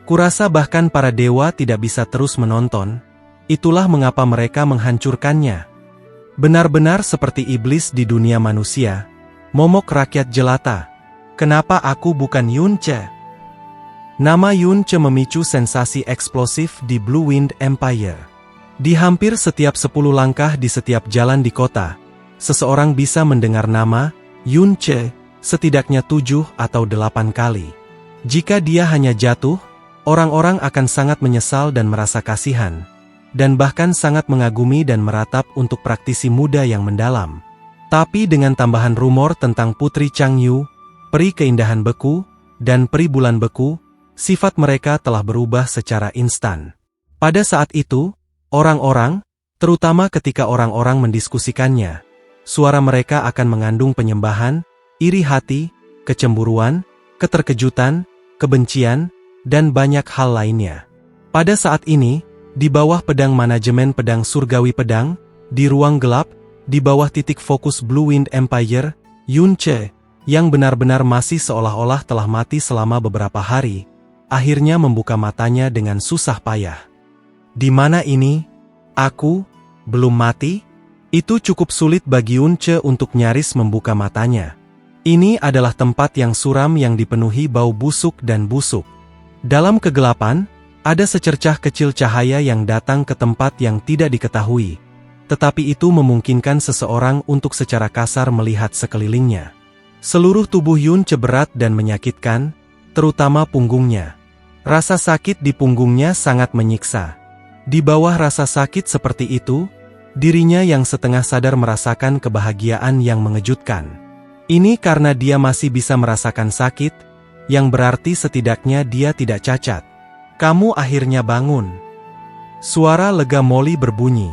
Kurasa bahkan para dewa tidak bisa terus menonton, itulah mengapa mereka menghancurkannya. Benar-benar seperti iblis di dunia manusia, momok rakyat jelata. Kenapa aku bukan Yunce? Nama Yunce memicu sensasi eksplosif di Blue Wind Empire. Di hampir setiap 10 langkah di setiap jalan di kota, seseorang bisa mendengar nama Yunce setidaknya 7 atau 8 kali. Jika dia hanya jatuh, orang-orang akan sangat menyesal dan merasa kasihan, dan bahkan sangat mengagumi dan meratap untuk praktisi muda yang mendalam. Tapi dengan tambahan rumor tentang Putri Changyu, peri keindahan beku, dan peri bulan beku, sifat mereka telah berubah secara instan. Pada saat itu, orang-orang, terutama ketika orang-orang mendiskusikannya, suara mereka akan mengandung penyembahan, iri hati, kecemburuan, keterkejutan, kebencian, dan banyak hal lainnya. Pada saat ini, di bawah pedang manajemen pedang surgawi pedang, di ruang gelap, di bawah titik fokus Blue Wind Empire, Yunce, yang benar-benar masih seolah-olah telah mati selama beberapa hari, akhirnya membuka matanya dengan susah payah. Di mana ini? Aku? Belum mati? Itu cukup sulit bagi Yunce untuk nyaris membuka matanya. Ini adalah tempat yang suram yang dipenuhi bau busuk dan busuk. Dalam kegelapan, ada secercah kecil cahaya yang datang ke tempat yang tidak diketahui, tetapi itu memungkinkan seseorang untuk secara kasar melihat sekelilingnya. Seluruh tubuh Yunce berat dan menyakitkan, terutama punggungnya. Rasa sakit di punggungnya sangat menyiksa. Di bawah rasa sakit seperti itu, dirinya yang setengah sadar merasakan kebahagiaan yang mengejutkan. Ini karena dia masih bisa merasakan sakit, yang berarti setidaknya dia tidak cacat. Kamu akhirnya bangun. Suara lega Molly berbunyi.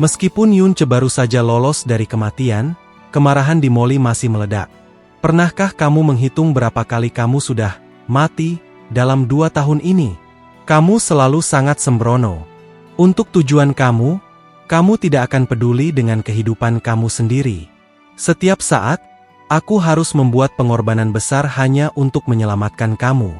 Meskipun Yunce baru saja lolos dari kematian, kemarahan di Molly masih meledak. Pernahkah kamu menghitung berapa kali kamu sudah mati dalam 2 tahun ini? Kamu selalu sangat sembrono. Untuk tujuan kamu, kamu tidak akan peduli dengan kehidupan kamu sendiri. Setiap saat, aku harus membuat pengorbanan besar hanya untuk menyelamatkan kamu.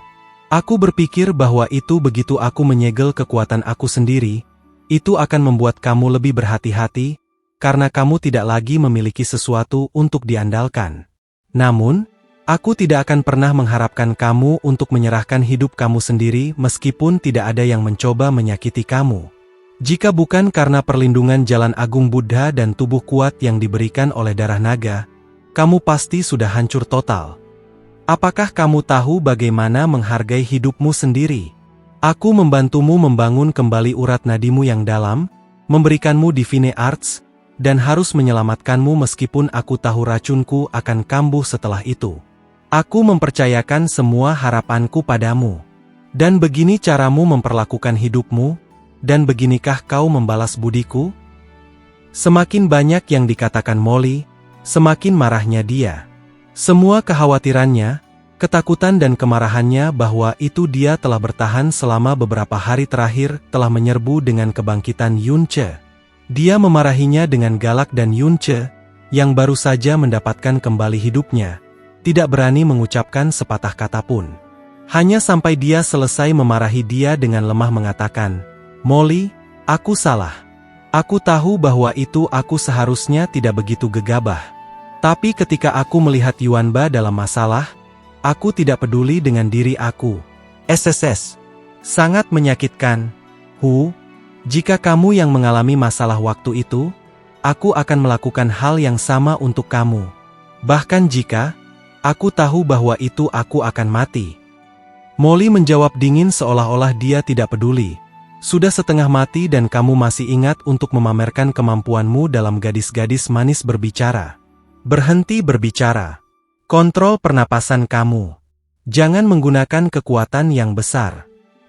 Aku berpikir bahwa itu begitu aku menyegel kekuatan aku sendiri, itu akan membuat kamu lebih berhati-hati, karena kamu tidak lagi memiliki sesuatu untuk diandalkan. Namun, aku tidak akan pernah mengharapkan kamu untuk menyerahkan hidup kamu sendiri meskipun tidak ada yang mencoba menyakiti kamu. Jika bukan karena perlindungan jalan agung Buddha dan tubuh kuat yang diberikan oleh darah naga, kamu pasti sudah hancur total. Apakah kamu tahu bagaimana menghargai hidupmu sendiri? Aku membantumu membangun kembali urat nadimu yang dalam, memberikanmu divine arts, dan harus menyelamatkanmu meskipun aku tahu racunku akan kambuh setelah itu. Aku mempercayakan semua harapanku padamu. Dan begini caramu memperlakukan hidupmu, dan beginikah kau membalas budiku? Semakin banyak yang dikatakan Molly, semakin marahnya dia. Semua kekhawatirannya, ketakutan dan kemarahannya bahwa itu dia telah bertahan selama beberapa hari terakhir telah menyerbu dengan kebangkitan Yunce. Dia memarahinya dengan galak dan Yunce, yang baru saja mendapatkan kembali hidupnya, tidak berani mengucapkan sepatah kata pun. Hanya sampai dia selesai memarahi dia dengan lemah mengatakan, "Molly, aku salah. Aku tahu bahwa itu aku seharusnya tidak begitu gegabah. Tapi ketika aku melihat Yuanba dalam masalah, aku tidak peduli dengan diri aku. SSS. Sangat menyakitkan. Jika kamu yang mengalami masalah waktu itu, aku akan melakukan hal yang sama untuk kamu. Bahkan jika aku tahu bahwa itu aku akan mati." Molly menjawab dingin seolah-olah dia tidak peduli. "Sudah setengah mati dan kamu masih ingat untuk memamerkan kemampuanmu dalam gadis-gadis manis berbicara. Berhenti berbicara. Kontrol pernapasan kamu. Jangan menggunakan kekuatan yang besar.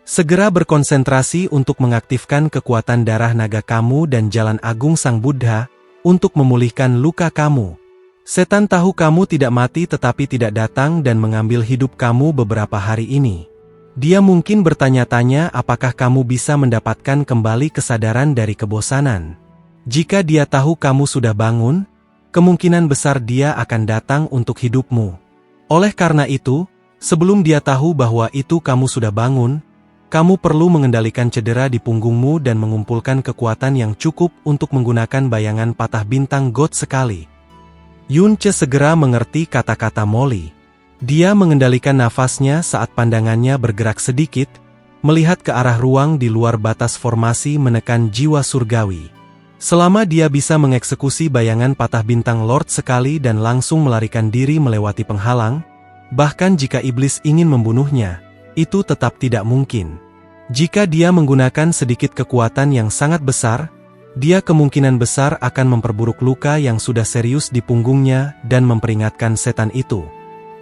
Segera berkonsentrasi untuk mengaktifkan kekuatan darah naga kamu dan jalan agung Sang Buddha untuk memulihkan luka kamu. Setan tahu kamu tidak mati tetapi tidak datang dan mengambil hidup kamu beberapa hari ini. Dia mungkin bertanya-tanya apakah kamu bisa mendapatkan kembali kesadaran dari kebosanan. Jika dia tahu kamu sudah bangun, kemungkinan besar dia akan datang untuk hidupmu. Oleh karena itu, sebelum dia tahu bahwa itu kamu sudah bangun, kamu perlu mengendalikan cedera di punggungmu dan mengumpulkan kekuatan yang cukup untuk menggunakan bayangan patah bintang God sekali. Yunce segera mengerti kata-kata Molly. Dia mengendalikan nafasnya saat pandangannya bergerak sedikit, melihat ke arah ruang di luar batas formasi menekan jiwa surgawi. Selama dia bisa mengeksekusi bayangan patah bintang Lord sekali dan langsung melarikan diri melewati penghalang, bahkan jika iblis ingin membunuhnya, itu tetap tidak mungkin. Jika dia menggunakan sedikit kekuatan yang sangat besar, dia kemungkinan besar akan memperburuk luka yang sudah serius di punggungnya dan memperingatkan setan itu.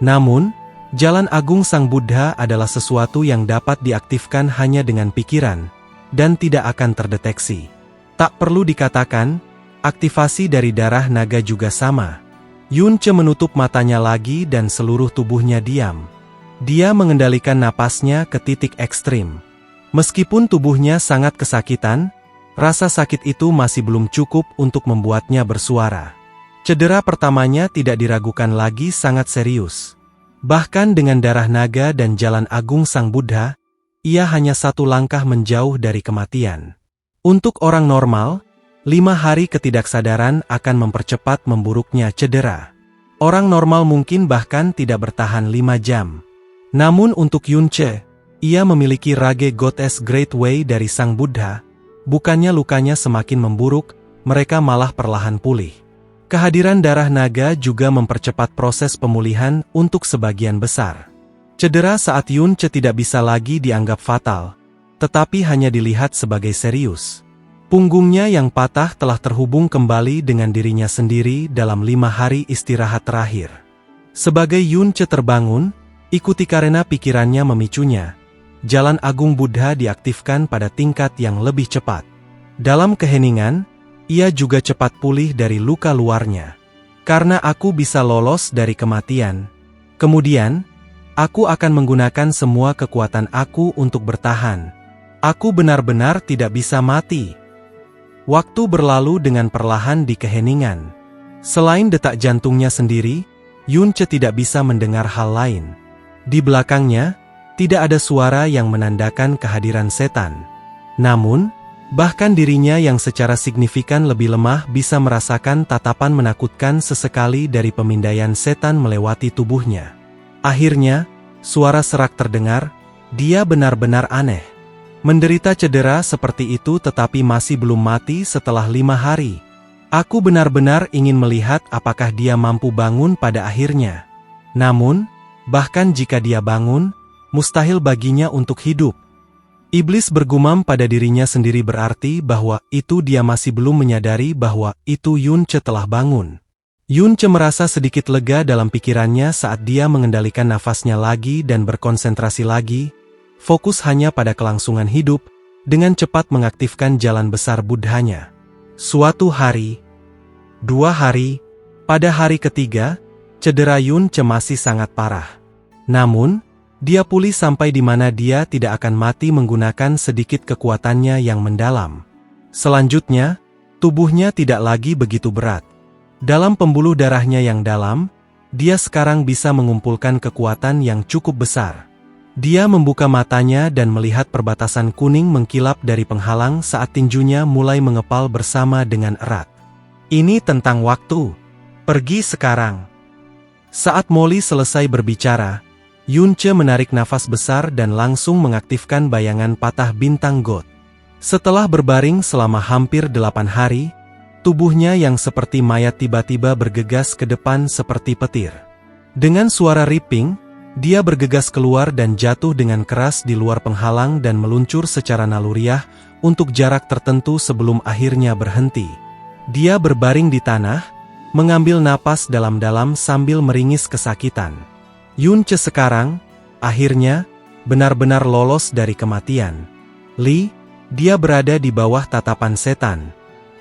Namun, jalan agung Sang Buddha adalah sesuatu yang dapat diaktifkan hanya dengan pikiran, dan tidak akan terdeteksi. Tak perlu dikatakan, aktivasi dari darah naga juga sama. Yunce menutup matanya lagi dan seluruh tubuhnya diam. Dia mengendalikan napasnya ke titik ekstrim. Meskipun tubuhnya sangat kesakitan, rasa sakit itu masih belum cukup untuk membuatnya bersuara. Cedera pertamanya tidak diragukan lagi sangat serius. Bahkan dengan darah naga dan jalan agung Sang Buddha, ia hanya satu langkah menjauh dari kematian. Untuk orang normal, 5 hari ketidaksadaran akan mempercepat memburuknya cedera. Orang normal mungkin bahkan tidak bertahan 5 jam. Namun untuk Yunce, ia memiliki Rage Goddess Great Way dari Sang Buddha. Bukannya lukanya semakin memburuk, mereka malah perlahan pulih. Kehadiran darah naga juga mempercepat proses pemulihan untuk sebagian besar. Cedera saat Yunce tidak bisa lagi dianggap fatal, tetapi hanya dilihat sebagai serius. Punggungnya yang patah telah terhubung kembali dengan dirinya sendiri dalam 5 hari istirahat terakhir. Sebagai Yunce terbangun, ikuti karena pikirannya memicunya. Jalan agung Buddha diaktifkan pada tingkat yang lebih cepat. Dalam keheningan, ia juga cepat pulih dari luka luarnya. Karena aku bisa lolos dari kematian, kemudian, aku akan menggunakan semua kekuatan aku untuk bertahan. Aku benar-benar tidak bisa mati. Waktu berlalu dengan perlahan di keheningan. Selain detak jantungnya sendiri, Yunce tidak bisa mendengar hal lain. Di belakangnya, tidak ada suara yang menandakan kehadiran setan. Namun, bahkan dirinya yang secara signifikan lebih lemah bisa merasakan tatapan menakutkan sesekali dari pemindaian setan melewati tubuhnya. Akhirnya, suara serak terdengar, dia benar-benar aneh. Menderita cedera seperti itu tetapi masih belum mati setelah 5 hari. Aku benar-benar ingin melihat apakah dia mampu bangun pada akhirnya. Namun, bahkan jika dia bangun, mustahil baginya untuk hidup. Iblis bergumam pada dirinya sendiri berarti bahwa itu dia masih belum menyadari bahwa itu Yunce telah bangun. Yunce merasa sedikit lega dalam pikirannya saat dia mengendalikan nafasnya lagi dan berkonsentrasi lagi, fokus hanya pada kelangsungan hidup, dengan cepat mengaktifkan jalan besar Buddhanya. Suatu hari, 2 hari, pada hari ketiga, cedera Yunce masih sangat parah. Namun, dia pulih sampai di mana dia tidak akan mati menggunakan sedikit kekuatannya yang mendalam. Selanjutnya, tubuhnya tidak lagi begitu berat. Dalam pembuluh darahnya yang dalam, dia sekarang bisa mengumpulkan kekuatan yang cukup besar. Dia membuka matanya dan melihat perbatasan kuning mengkilap dari penghalang saat tinjunya mulai mengepal bersama dengan erat. Ini tentang waktu. Pergi sekarang. Saat Molly selesai berbicara, Yunce menarik nafas besar dan langsung mengaktifkan bayangan patah bintang God. Setelah berbaring selama hampir 8 hari, tubuhnya yang seperti mayat tiba-tiba bergegas ke depan seperti petir. Dengan suara ripping, dia bergegas keluar dan jatuh dengan keras di luar penghalang dan meluncur secara naluriah untuk jarak tertentu sebelum akhirnya berhenti. Dia berbaring di tanah, mengambil napas dalam-dalam sambil meringis kesakitan. Yunce sekarang, akhirnya, benar-benar lolos dari kematian. Li, dia berada di bawah tatapan setan.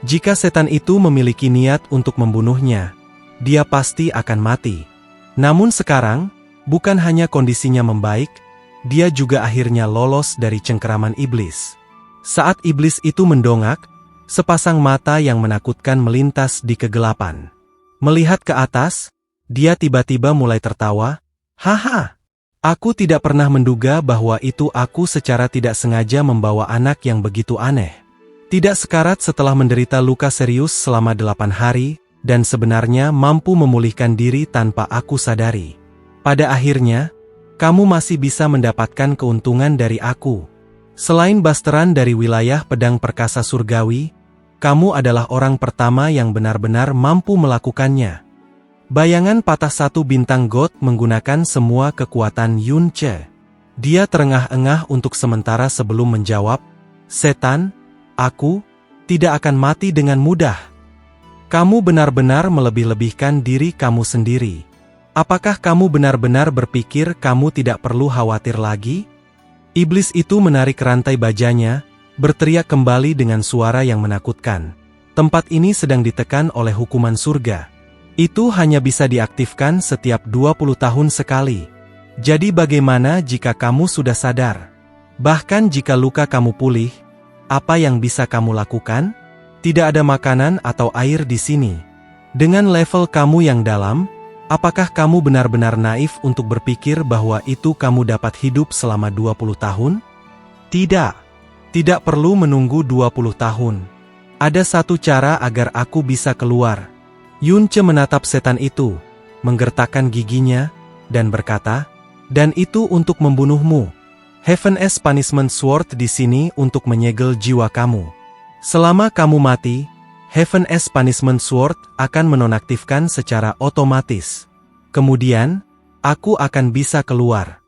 Jika setan itu memiliki niat untuk membunuhnya, dia pasti akan mati. Namun sekarang, bukan hanya kondisinya membaik, dia juga akhirnya lolos dari cengkeraman iblis. Saat iblis itu mendongak, sepasang mata yang menakutkan melintas di kegelapan. Melihat ke atas, dia tiba-tiba mulai tertawa. Haha, aku tidak pernah menduga bahwa itu aku secara tidak sengaja membawa anak yang begitu aneh. Tidak sekarat setelah menderita luka serius selama 8 hari, dan sebenarnya mampu memulihkan diri tanpa aku sadari. Pada akhirnya, kamu masih bisa mendapatkan keuntungan dari aku. Selain basteran dari wilayah pedang perkasa surgawi, kamu adalah orang pertama yang benar-benar mampu melakukannya. Bayangan patah satu bintang God menggunakan semua kekuatan Yun Che. Dia terengah-engah untuk sementara sebelum menjawab, "Setan, aku tidak akan mati dengan mudah. Kamu benar-benar melebih-lebihkan diri kamu sendiri. Apakah kamu benar-benar berpikir kamu tidak perlu khawatir lagi?" Iblis itu menarik rantai bajanya, berteriak kembali dengan suara yang menakutkan. Tempat ini sedang ditekan oleh hukuman surga. Itu hanya bisa diaktifkan setiap 20 tahun sekali. Jadi bagaimana jika kamu sudah sadar? Bahkan jika luka kamu pulih, apa yang bisa kamu lakukan? Tidak ada makanan atau air di sini. Dengan level kamu yang dalam, apakah kamu benar-benar naif untuk berpikir bahwa itu kamu dapat hidup selama 20 tahun? Tidak. Tidak perlu menunggu 20 tahun. Ada satu cara agar aku bisa keluar. Yun Che menatap setan itu, menggertakkan giginya, dan berkata, "Dan itu untuk membunuhmu. Heaven's Punishment Sword di sini untuk menyegel jiwa kamu. Selama kamu mati, Heaven's Punishment Sword akan menonaktifkan secara otomatis. Kemudian, aku akan bisa keluar."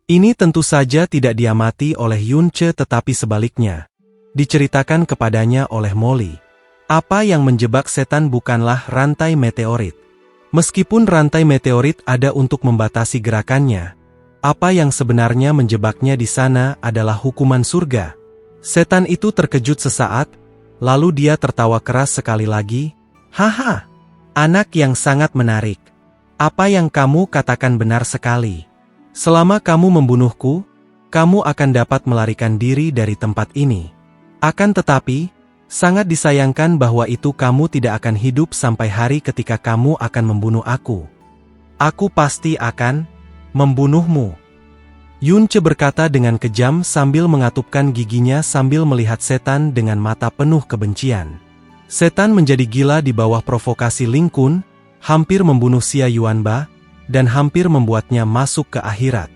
Ini tentu saja tidak diamati oleh Yun Che tetapi sebaliknya. Diceritakan kepadanya oleh Molly. Apa yang menjebak setan bukanlah rantai meteorit. Meskipun rantai meteorit ada untuk membatasi gerakannya, apa yang sebenarnya menjebaknya di sana adalah hukuman surga. Setan itu terkejut sesaat, lalu dia tertawa keras sekali lagi. "Haha, anak yang sangat menarik. Apa yang kamu katakan benar sekali. Selama kamu membunuhku, kamu akan dapat melarikan diri dari tempat ini. Akan tetapi, sangat disayangkan bahwa itu kamu tidak akan hidup sampai hari ketika kamu akan membunuh aku. Aku pasti akan membunuhmu." Yun Che berkata dengan kejam sambil mengatupkan giginya sambil melihat setan dengan mata penuh kebencian. Setan menjadi gila di bawah provokasi Ling Kun, hampir membunuh Xia Yuanba, dan hampir membuatnya masuk ke akhirat.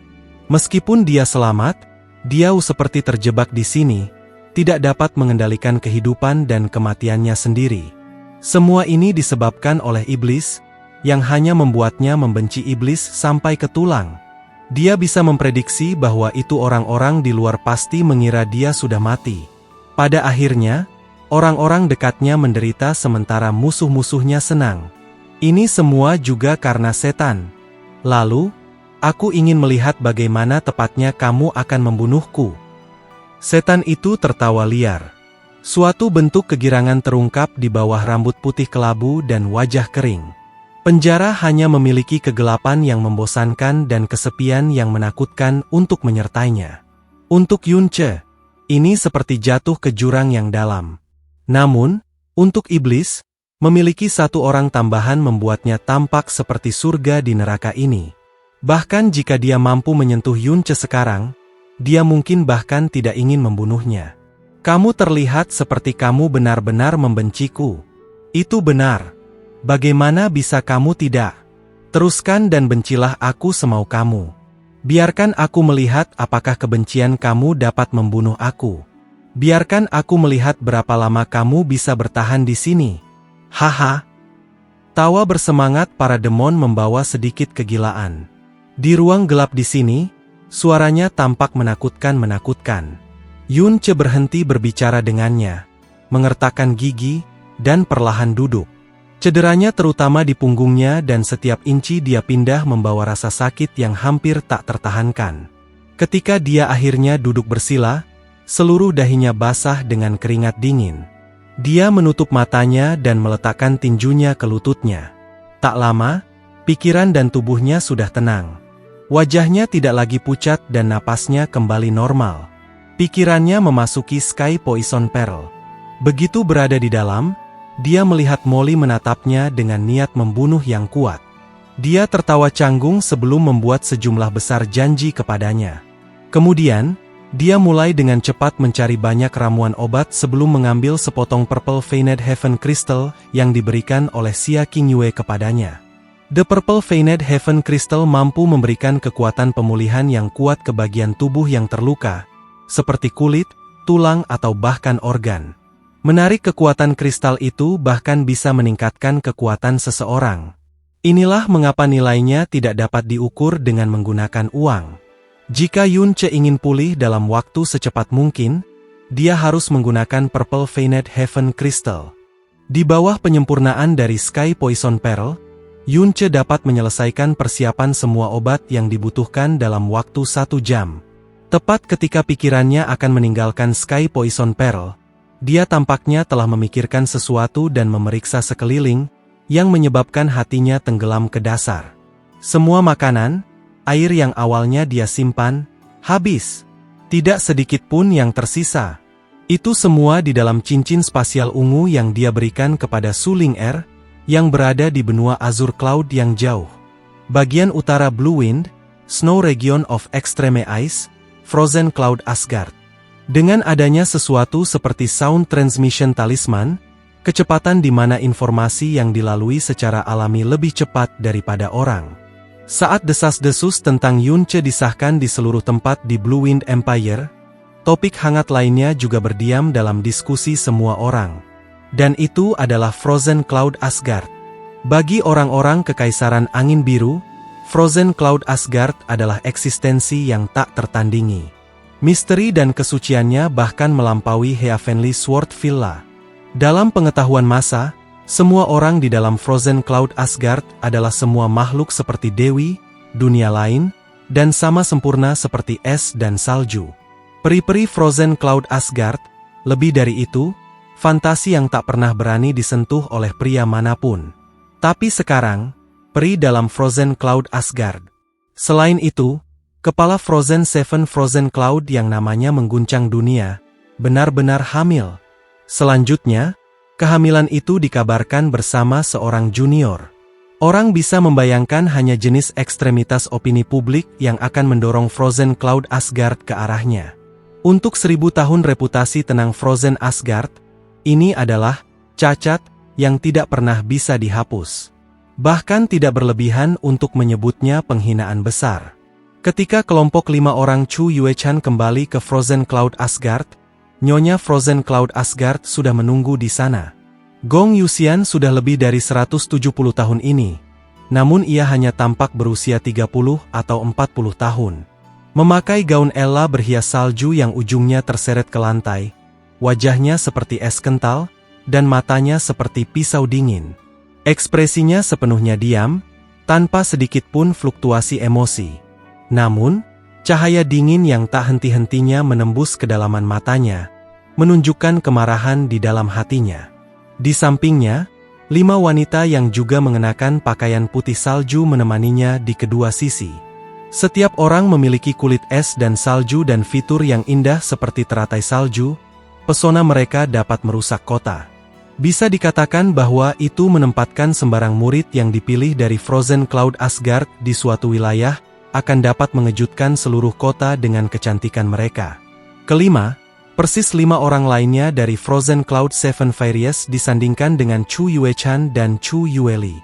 Meskipun dia selamat, dia seperti terjebak di sini, tidak dapat mengendalikan kehidupan dan kematiannya sendiri. Semua ini disebabkan oleh iblis, yang hanya membuatnya membenci iblis sampai ke tulang. Dia bisa memprediksi bahwa itu orang-orang di luar pasti mengira dia sudah mati. Pada akhirnya, orang-orang dekatnya menderita sementara musuh-musuhnya senang. Ini semua juga karena setan. Lalu, aku ingin melihat bagaimana tepatnya kamu akan membunuhku. Setan itu tertawa liar. Suatu bentuk kegirangan terungkap di bawah rambut putih kelabu dan wajah kering. Penjara hanya memiliki kegelapan yang membosankan dan kesepian yang menakutkan untuk menyertainya. Untuk Yun Che, ini seperti jatuh ke jurang yang dalam. Namun, untuk iblis, memiliki satu orang tambahan membuatnya tampak seperti surga di neraka ini. Bahkan jika dia mampu menyentuh Yun Che sekarang, dia mungkin bahkan tidak ingin membunuhnya. "Kamu terlihat seperti kamu benar-benar membenciku." "Itu benar. Bagaimana bisa kamu tidak? Teruskan dan bencilah aku semau kamu. Biarkan aku melihat apakah kebencian kamu dapat membunuh aku. Biarkan aku melihat berapa lama kamu bisa bertahan di sini." Haha. Tawa bersemangat para demon membawa sedikit kegilaan. Di ruang gelap di sini, suaranya tampak menakutkan. Yun Che berhenti berbicara dengannya, mengertakkan gigi, dan perlahan duduk. Cederanya terutama di punggungnya dan setiap inci dia pindah membawa rasa sakit yang hampir tak tertahankan. Ketika dia akhirnya duduk bersila, seluruh dahinya basah dengan keringat dingin. Dia menutup matanya dan meletakkan tinjunya ke lututnya. Tak lama, pikiran dan tubuhnya sudah tenang. Wajahnya tidak lagi pucat dan napasnya kembali normal. Pikirannya memasuki Sky Poison Pearl. Begitu berada di dalam, dia melihat Molly menatapnya dengan niat membunuh yang kuat. Dia tertawa canggung sebelum membuat sejumlah besar janji kepadanya. Kemudian, dia mulai dengan cepat mencari banyak ramuan obat sebelum mengambil sepotong Purple Veined Heaven Crystal yang diberikan oleh Xia Qingyue kepadanya. The Purple Veined Heaven Crystal mampu memberikan kekuatan pemulihan yang kuat ke bagian tubuh yang terluka, seperti kulit, tulang atau bahkan organ. Menarik kekuatan kristal itu bahkan bisa meningkatkan kekuatan seseorang. Inilah mengapa nilainya tidak dapat diukur dengan menggunakan uang. Jika Yunce ingin pulih dalam waktu secepat mungkin, dia harus menggunakan Purple Veined Heaven Crystal. Di bawah penyempurnaan dari Sky Poison Pearl, Yunce dapat menyelesaikan persiapan semua obat yang dibutuhkan dalam waktu 1 jam. Tepat ketika pikirannya akan meninggalkan Sky Poison Pearl, dia tampaknya telah memikirkan sesuatu dan memeriksa sekeliling, yang menyebabkan hatinya tenggelam ke dasar. Semua makanan, air yang awalnya dia simpan, habis. Tidak sedikit pun yang tersisa. Itu semua di dalam cincin spasial ungu yang dia berikan kepada Su Ling'er, yang berada di benua Azure Cloud yang jauh. Bagian utara Blue Wind, Snow Region of Extreme Ice, Frozen Cloud Asgard. Dengan adanya sesuatu seperti Sound Transmission Talisman, kecepatan di mana informasi yang dilalui secara alami lebih cepat daripada orang. Saat desas-desus tentang Yunce disahkan di seluruh tempat di Blue Wind Empire, topik hangat lainnya juga berdiam dalam diskusi semua orang. Dan itu adalah Frozen Cloud Asgard. Bagi orang-orang Kekaisaran Angin Biru, Frozen Cloud Asgard adalah eksistensi yang tak tertandingi. Misteri dan kesuciannya bahkan melampaui Heavenly Sword Villa. Dalam pengetahuan massa, semua orang di dalam Frozen Cloud Asgard adalah semua makhluk seperti dewi, dunia lain, dan sama sempurna seperti es dan salju. Peri-peri Frozen Cloud Asgard, lebih dari itu, fantasi yang tak pernah berani disentuh oleh pria manapun. Tapi sekarang, peri dalam Frozen Cloud Asgard. Selain itu, kepala Frozen Seven Frozen Cloud yang namanya mengguncang dunia, benar-benar hamil. Selanjutnya, kehamilan itu dikabarkan bersama seorang junior. Orang bisa membayangkan hanya jenis ekstremitas opini publik yang akan mendorong Frozen Cloud Asgard ke arahnya. Untuk 1000 tahun reputasi tenang Frozen Asgard, ini adalah cacat yang tidak pernah bisa dihapus. Bahkan tidak berlebihan untuk menyebutnya penghinaan besar. Ketika kelompok 5 orang Chu Yuechan kembali ke Frozen Cloud Asgard, Nyonya Frozen Cloud Asgard sudah menunggu di sana. Gong Yuxian sudah lebih dari 170 tahun ini, namun ia hanya tampak berusia 30 atau 40 tahun. Memakai gaun Ella berhias salju yang ujungnya terseret ke lantai, wajahnya seperti es kental, dan matanya seperti pisau dingin. Ekspresinya sepenuhnya diam, tanpa sedikit pun fluktuasi emosi. Namun, cahaya dingin yang tak henti-hentinya menembus kedalaman matanya, menunjukkan kemarahan di dalam hatinya. Di sampingnya, 5 wanita yang juga mengenakan pakaian putih salju menemaninya di kedua sisi. Setiap orang memiliki kulit es dan salju dan fitur yang indah seperti teratai salju. Pesona mereka dapat merusak kota. Bisa dikatakan bahwa itu menempatkan sembarang murid yang dipilih dari Frozen Cloud Asgard di suatu wilayah akan dapat mengejutkan seluruh kota dengan kecantikan mereka. Kelima, persis 5 orang lainnya dari Frozen Cloud Seven Fairies disandingkan dengan Chu Yuechan dan Chu Yueli.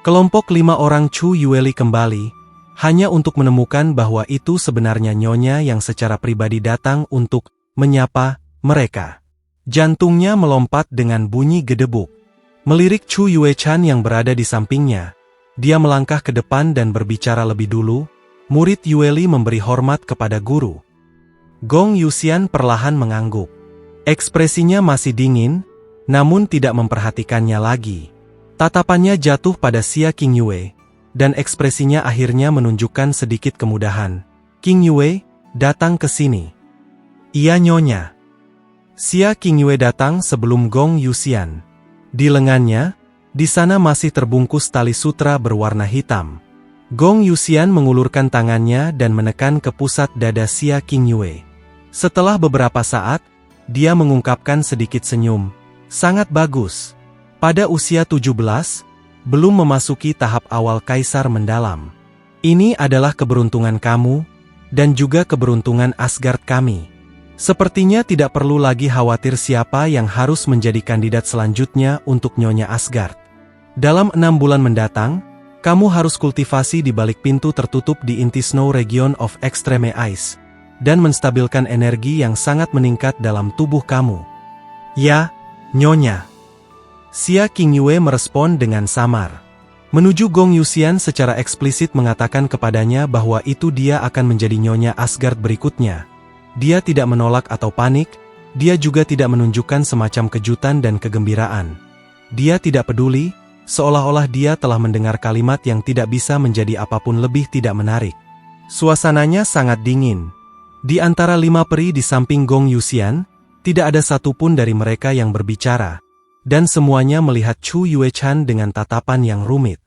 Kelompok 5 orang Chu Yueli kembali, hanya untuk menemukan bahwa itu sebenarnya Nyonya yang secara pribadi datang untuk menyapa mereka. Jantungnya melompat dengan bunyi gedebuk. Melirik Chu Yuechan yang berada di sampingnya, dia melangkah ke depan dan berbicara lebih dulu. Murid Yueli memberi hormat kepada guru. Gong Yuxian perlahan mengangguk. Ekspresinya masih dingin, namun tidak memperhatikannya lagi. Tatapannya jatuh pada Xia Qingyue, dan ekspresinya akhirnya menunjukkan sedikit kemudahan. Qingyue, datang ke sini. Iya Nyonya. Xia Qingyue datang sebelum Gong Yuxian. Di lengannya, di sana masih terbungkus tali sutra berwarna hitam. Gong Yuxian mengulurkan tangannya dan menekan ke pusat dada Xia Qingyue. Setelah beberapa saat, dia mengungkapkan sedikit senyum. Sangat bagus. Pada usia 17, belum memasuki tahap awal kaisar mendalam. Ini adalah keberuntungan kamu, dan juga keberuntungan Asgard kami. Sepertinya tidak perlu lagi khawatir siapa yang harus menjadi kandidat selanjutnya untuk Nyonya Asgard. Dalam 6 bulan mendatang, kamu harus kultivasi di balik pintu tertutup di inti Snow Region of Extreme Ice, dan menstabilkan energi yang sangat meningkat dalam tubuh kamu. Ya, Nyonya. Xia Qingyue merespon dengan samar. Menuju Gong Yuxian secara eksplisit mengatakan kepadanya bahwa itu dia akan menjadi Nyonya Asgard berikutnya. Dia tidak menolak atau panik, dia juga tidak menunjukkan semacam kejutan dan kegembiraan. Dia tidak peduli, seolah-olah dia telah mendengar kalimat yang tidak bisa menjadi apapun lebih tidak menarik. Suasananya sangat dingin. Di antara 5 peri di samping Gong Yuxian, tidak ada satupun dari mereka yang berbicara, dan semuanya melihat Chu Yuechan dengan tatapan yang rumit.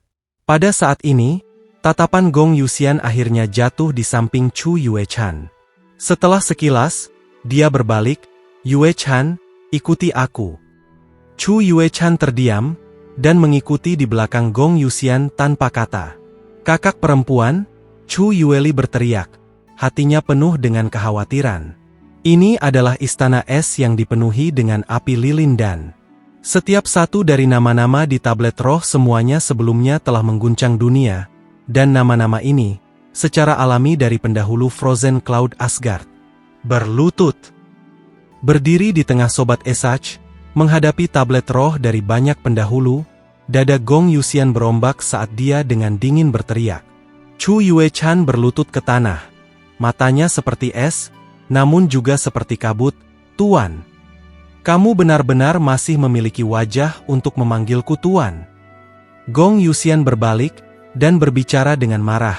Pada saat ini, tatapan Gong Yuxian akhirnya jatuh di samping Chu Yuechan. Setelah sekilas, dia berbalik, "Yuechan, ikuti aku." Chu Yuechan terdiam, dan mengikuti di belakang Gong Yuxian tanpa kata. "Kakak perempuan," Chu Yueli berteriak, hatinya penuh dengan kekhawatiran. Ini adalah istana es yang dipenuhi dengan api lilin dan setiap satu dari nama-nama di tablet roh semuanya sebelumnya telah mengguncang dunia, dan nama-nama ini secara alami dari pendahulu Frozen Cloud Asgard. Berlutut. Berdiri di tengah Sobat Esach, menghadapi tablet roh dari banyak pendahulu, dada Gong Yuxian berombak saat dia dengan dingin berteriak. Chu Yuechan berlutut ke tanah. Matanya seperti es, namun juga seperti kabut. "Tuan, kamu benar-benar masih memiliki wajah untuk memanggilku Tuan." Gong Yuxian berbalik, dan berbicara dengan marah.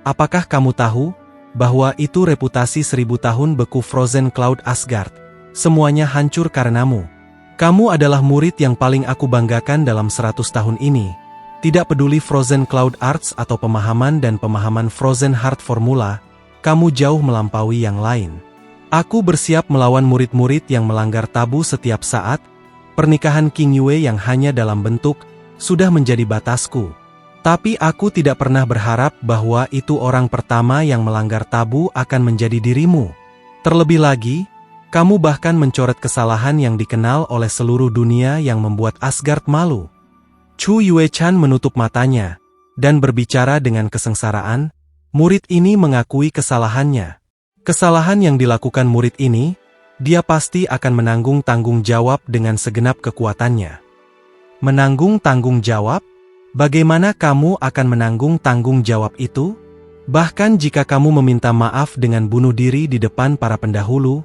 "Apakah kamu tahu, bahwa itu reputasi 1000 tahun beku Frozen Cloud Asgard? Semuanya hancur karenamu. Kamu adalah murid yang paling aku banggakan dalam 100 tahun ini. Tidak peduli Frozen Cloud Arts atau pemahaman dan pemahaman Frozen Heart Formula, kamu jauh melampaui yang lain. Aku bersiap melawan murid-murid yang melanggar tabu setiap saat. Pernikahan Qingyue yang hanya dalam bentuk, sudah menjadi batasku. Tapi aku tidak pernah berharap bahwa itu orang pertama yang melanggar tabu akan menjadi dirimu. Terlebih lagi, kamu bahkan mencoret kesalahan yang dikenal oleh seluruh dunia yang membuat Asgard malu." Chu Yuechan menutup matanya, dan berbicara dengan kesengsaraan. Murid ini mengakui kesalahannya. Kesalahan yang dilakukan murid ini, dia pasti akan menanggung tanggung jawab dengan segenap kekuatannya. Menanggung tanggung jawab? Bagaimana kamu akan menanggung tanggung jawab itu? Bahkan jika kamu meminta maaf dengan bunuh diri di depan para pendahulu,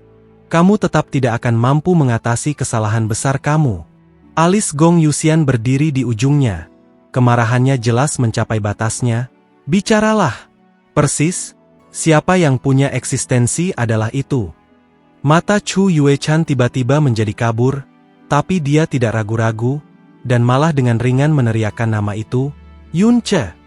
kamu tetap tidak akan mampu mengatasi kesalahan besar kamu. Alis Gong Yuxian berdiri di ujungnya. Kemarahannya jelas mencapai batasnya. "Bicaralah." "Persis, siapa yang punya eksistensi adalah itu." Mata Chu Yuechan tiba-tiba menjadi kabur, tapi dia tidak ragu-ragu, dan malah dengan ringan meneriakkan nama itu, "Yunce."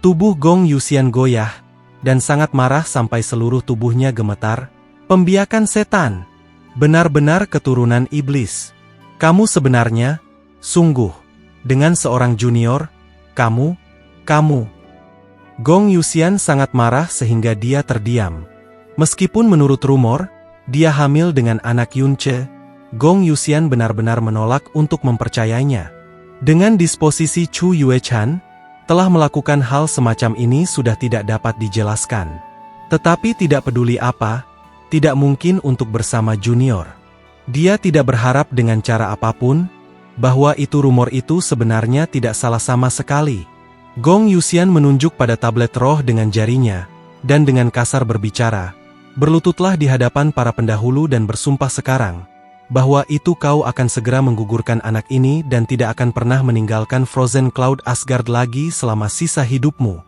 Tubuh Gong Yuxian goyah, dan sangat marah sampai seluruh tubuhnya gemetar. "Pembiakan setan. Benar-benar keturunan iblis. Kamu sebenarnya, sungguh, dengan seorang junior, kamu. Gong Yuxian sangat marah sehingga dia terdiam. Meskipun menurut rumor, dia hamil dengan anak Yunce, Gong Yuxian benar-benar menolak untuk mempercayainya. Dengan disposisi Chu Yuechan, telah melakukan hal semacam ini sudah tidak dapat dijelaskan. Tetapi tidak peduli apa, tidak mungkin untuk bersama junior. Dia tidak berharap dengan cara apapun, bahwa itu rumor itu sebenarnya tidak salah sama sekali. Gong Yuxian menunjuk pada tablet roh dengan jarinya, dan dengan kasar berbicara, "Berlututlah di hadapan para pendahulu dan bersumpah sekarang, bahwa itu kau akan segera menggugurkan anak ini dan tidak akan pernah meninggalkan Frozen Cloud Asgard lagi selama sisa hidupmu."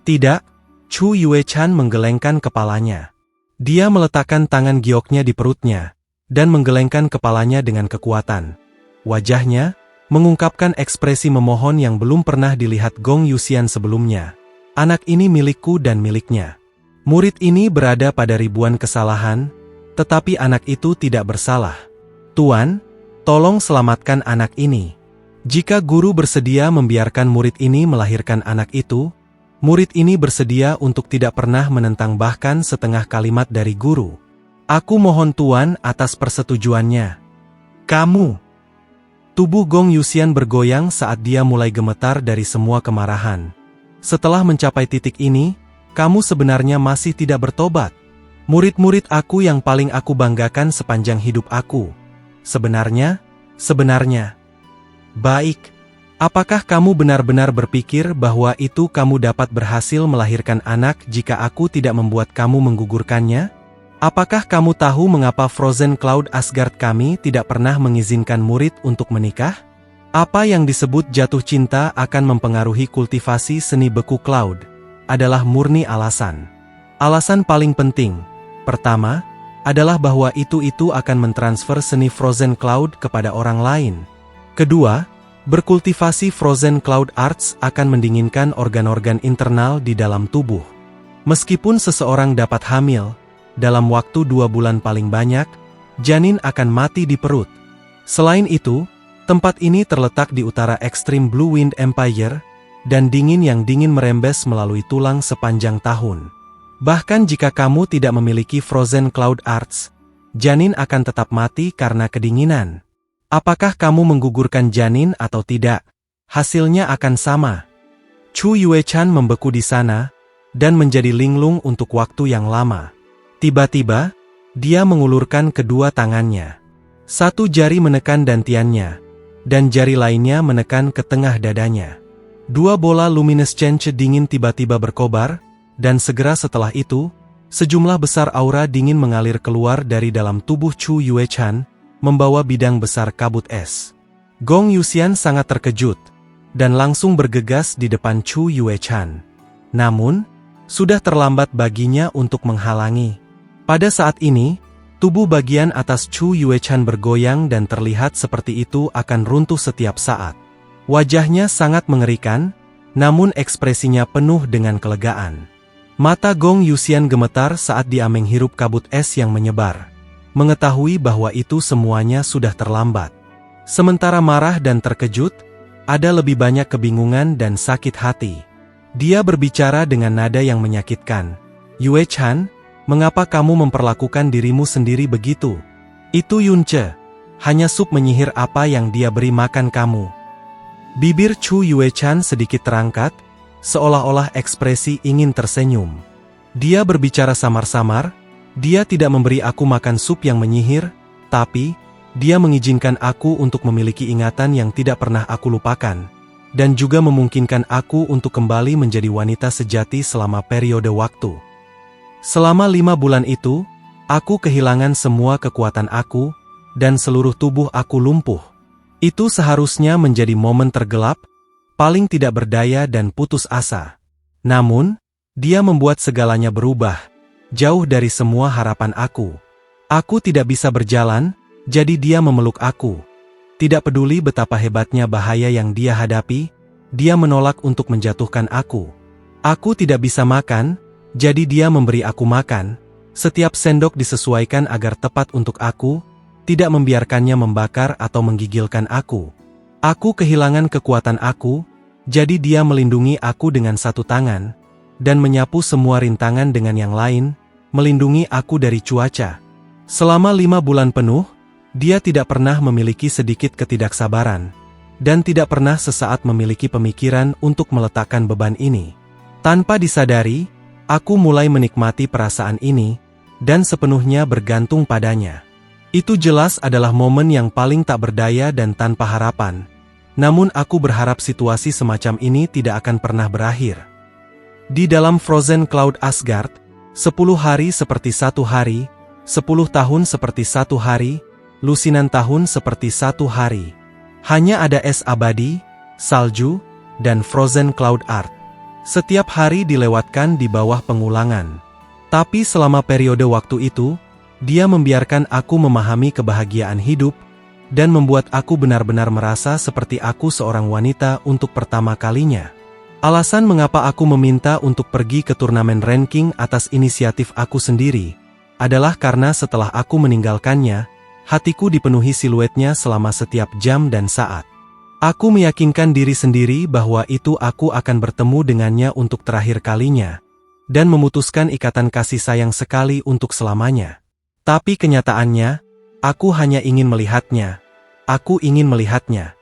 "Tidak." Chu Yuechan menggelengkan kepalanya. Dia meletakkan tangan gioknya di perutnya, dan menggelengkan kepalanya dengan kekuatan. Wajahnya mengungkapkan ekspresi memohon yang belum pernah dilihat Gong Yuxian sebelumnya. Anak ini milikku dan miliknya. Murid ini berada pada ribuan kesalahan, tetapi anak itu tidak bersalah. Tuan, tolong selamatkan anak ini. Jika guru bersedia membiarkan murid ini melahirkan anak itu, murid ini bersedia untuk tidak pernah menentang bahkan setengah kalimat dari guru. Aku mohon Tuan atas persetujuannya. Kamu. Tubuh Gong Yuxian bergoyang saat dia mulai gemetar dari semua kemarahan. Setelah mencapai titik ini, kamu sebenarnya masih tidak bertobat. Murid-murid aku yang paling aku banggakan sepanjang hidup aku. Sebenarnya. Baik. Apakah kamu benar-benar berpikir bahwa itu kamu dapat berhasil melahirkan anak jika aku tidak membuat kamu menggugurkannya? Apakah kamu tahu mengapa Frozen Cloud Asgard kami tidak pernah mengizinkan murid untuk menikah? Apa yang disebut jatuh cinta akan mempengaruhi kultivasi seni beku Cloud adalah murni alasan. Alasan paling penting, pertama, adalah bahwa itu akan mentransfer seni Frozen Cloud kepada orang lain. Kedua, berkultivasi Frozen Cloud Arts akan mendinginkan organ-organ internal di dalam tubuh. Meskipun seseorang dapat hamil, dalam waktu 2 bulan paling banyak, janin akan mati di perut. Selain itu, tempat ini terletak di utara ekstrim Blue Wind Empire, dan dingin yang dingin merembes melalui tulang sepanjang tahun. Bahkan jika kamu tidak memiliki Frozen Cloud Arts, janin akan tetap mati karena kedinginan. Apakah kamu menggugurkan janin atau tidak? Hasilnya akan sama. Chu Yuechan membeku di sana, dan menjadi linglung untuk waktu yang lama. Tiba-tiba, dia mengulurkan kedua tangannya. Satu jari menekan dantiannya, dan jari lainnya menekan ke tengah dadanya. 2 bola luminescence dingin tiba-tiba berkobar, dan segera setelah itu, sejumlah besar aura dingin mengalir keluar dari dalam tubuh Chu Yuechan, membawa bidang besar kabut es. Gong Yuxian sangat terkejut, dan langsung bergegas di depan Chu Yuechan. Namun, sudah terlambat baginya untuk menghalangi. Pada saat ini, tubuh bagian atas Chu Yuechan bergoyang dan terlihat seperti itu akan runtuh setiap saat. Wajahnya sangat mengerikan, namun ekspresinya penuh dengan kelegaan. Mata Gong Yuxian gemetar saat dia menghirup kabut es yang menyebar, mengetahui bahwa itu semuanya sudah terlambat. Sementara marah dan terkejut, ada lebih banyak kebingungan dan sakit hati. Dia berbicara dengan nada yang menyakitkan. Yuechan, mengapa kamu memperlakukan dirimu sendiri begitu? Itu Yunce, hanya sup menyihir apa yang dia beri makan kamu. Bibir Chu Yuechan sedikit terangkat, seolah-olah ekspresi ingin tersenyum. Dia berbicara samar-samar, dia tidak memberi aku makan sup yang menyihir, tapi dia mengizinkan aku untuk memiliki ingatan yang tidak pernah aku lupakan, dan juga memungkinkan aku untuk kembali menjadi wanita sejati selama periode waktu. Selama 5 bulan itu, aku kehilangan semua kekuatan aku, dan seluruh tubuh aku lumpuh. Itu seharusnya menjadi momen tergelap, paling tidak berdaya dan putus asa. Namun, dia membuat segalanya berubah, jauh dari semua harapan aku. Aku tidak bisa berjalan, jadi dia memeluk aku. Tidak peduli betapa hebatnya bahaya yang dia hadapi, dia menolak untuk menjatuhkan aku. Aku tidak bisa makan, jadi dia memberi aku makan. Setiap sendok disesuaikan agar tepat untuk aku, tidak membiarkannya membakar atau menggigilkan aku. Aku kehilangan kekuatan aku, jadi dia melindungi aku dengan satu tangan, dan menyapu semua rintangan dengan yang lain, melindungi aku dari cuaca. Selama 5 bulan penuh, dia tidak pernah memiliki sedikit ketidaksabaran, dan tidak pernah sesaat memiliki pemikiran untuk meletakkan beban ini. Tanpa disadari, aku mulai menikmati perasaan ini, dan sepenuhnya bergantung padanya. Itu jelas adalah momen yang paling tak berdaya dan tanpa harapan. Namun aku berharap situasi semacam ini tidak akan pernah berakhir. Di dalam Frozen Cloud Asgard, 10 hari seperti 1 hari, 10 tahun seperti 1 hari, lusinan tahun seperti 1 hari. Hanya ada es abadi, salju, dan Frozen Cloud Art. Setiap hari dilewatkan di bawah pengulangan. Tapi selama periode waktu itu, dia membiarkan aku memahami kebahagiaan hidup, dan membuat aku benar-benar merasa seperti aku seorang wanita untuk pertama kalinya. Alasan mengapa aku meminta untuk pergi ke turnamen ranking atas inisiatif aku sendiri, adalah karena setelah aku meninggalkannya, hatiku dipenuhi siluetnya selama setiap jam dan saat. Aku meyakinkan diri sendiri bahwa itu aku akan bertemu dengannya untuk terakhir kalinya, dan memutuskan ikatan kasih sayang sekali untuk selamanya. Tapi kenyataannya, aku hanya ingin melihatnya. Aku ingin melihatnya.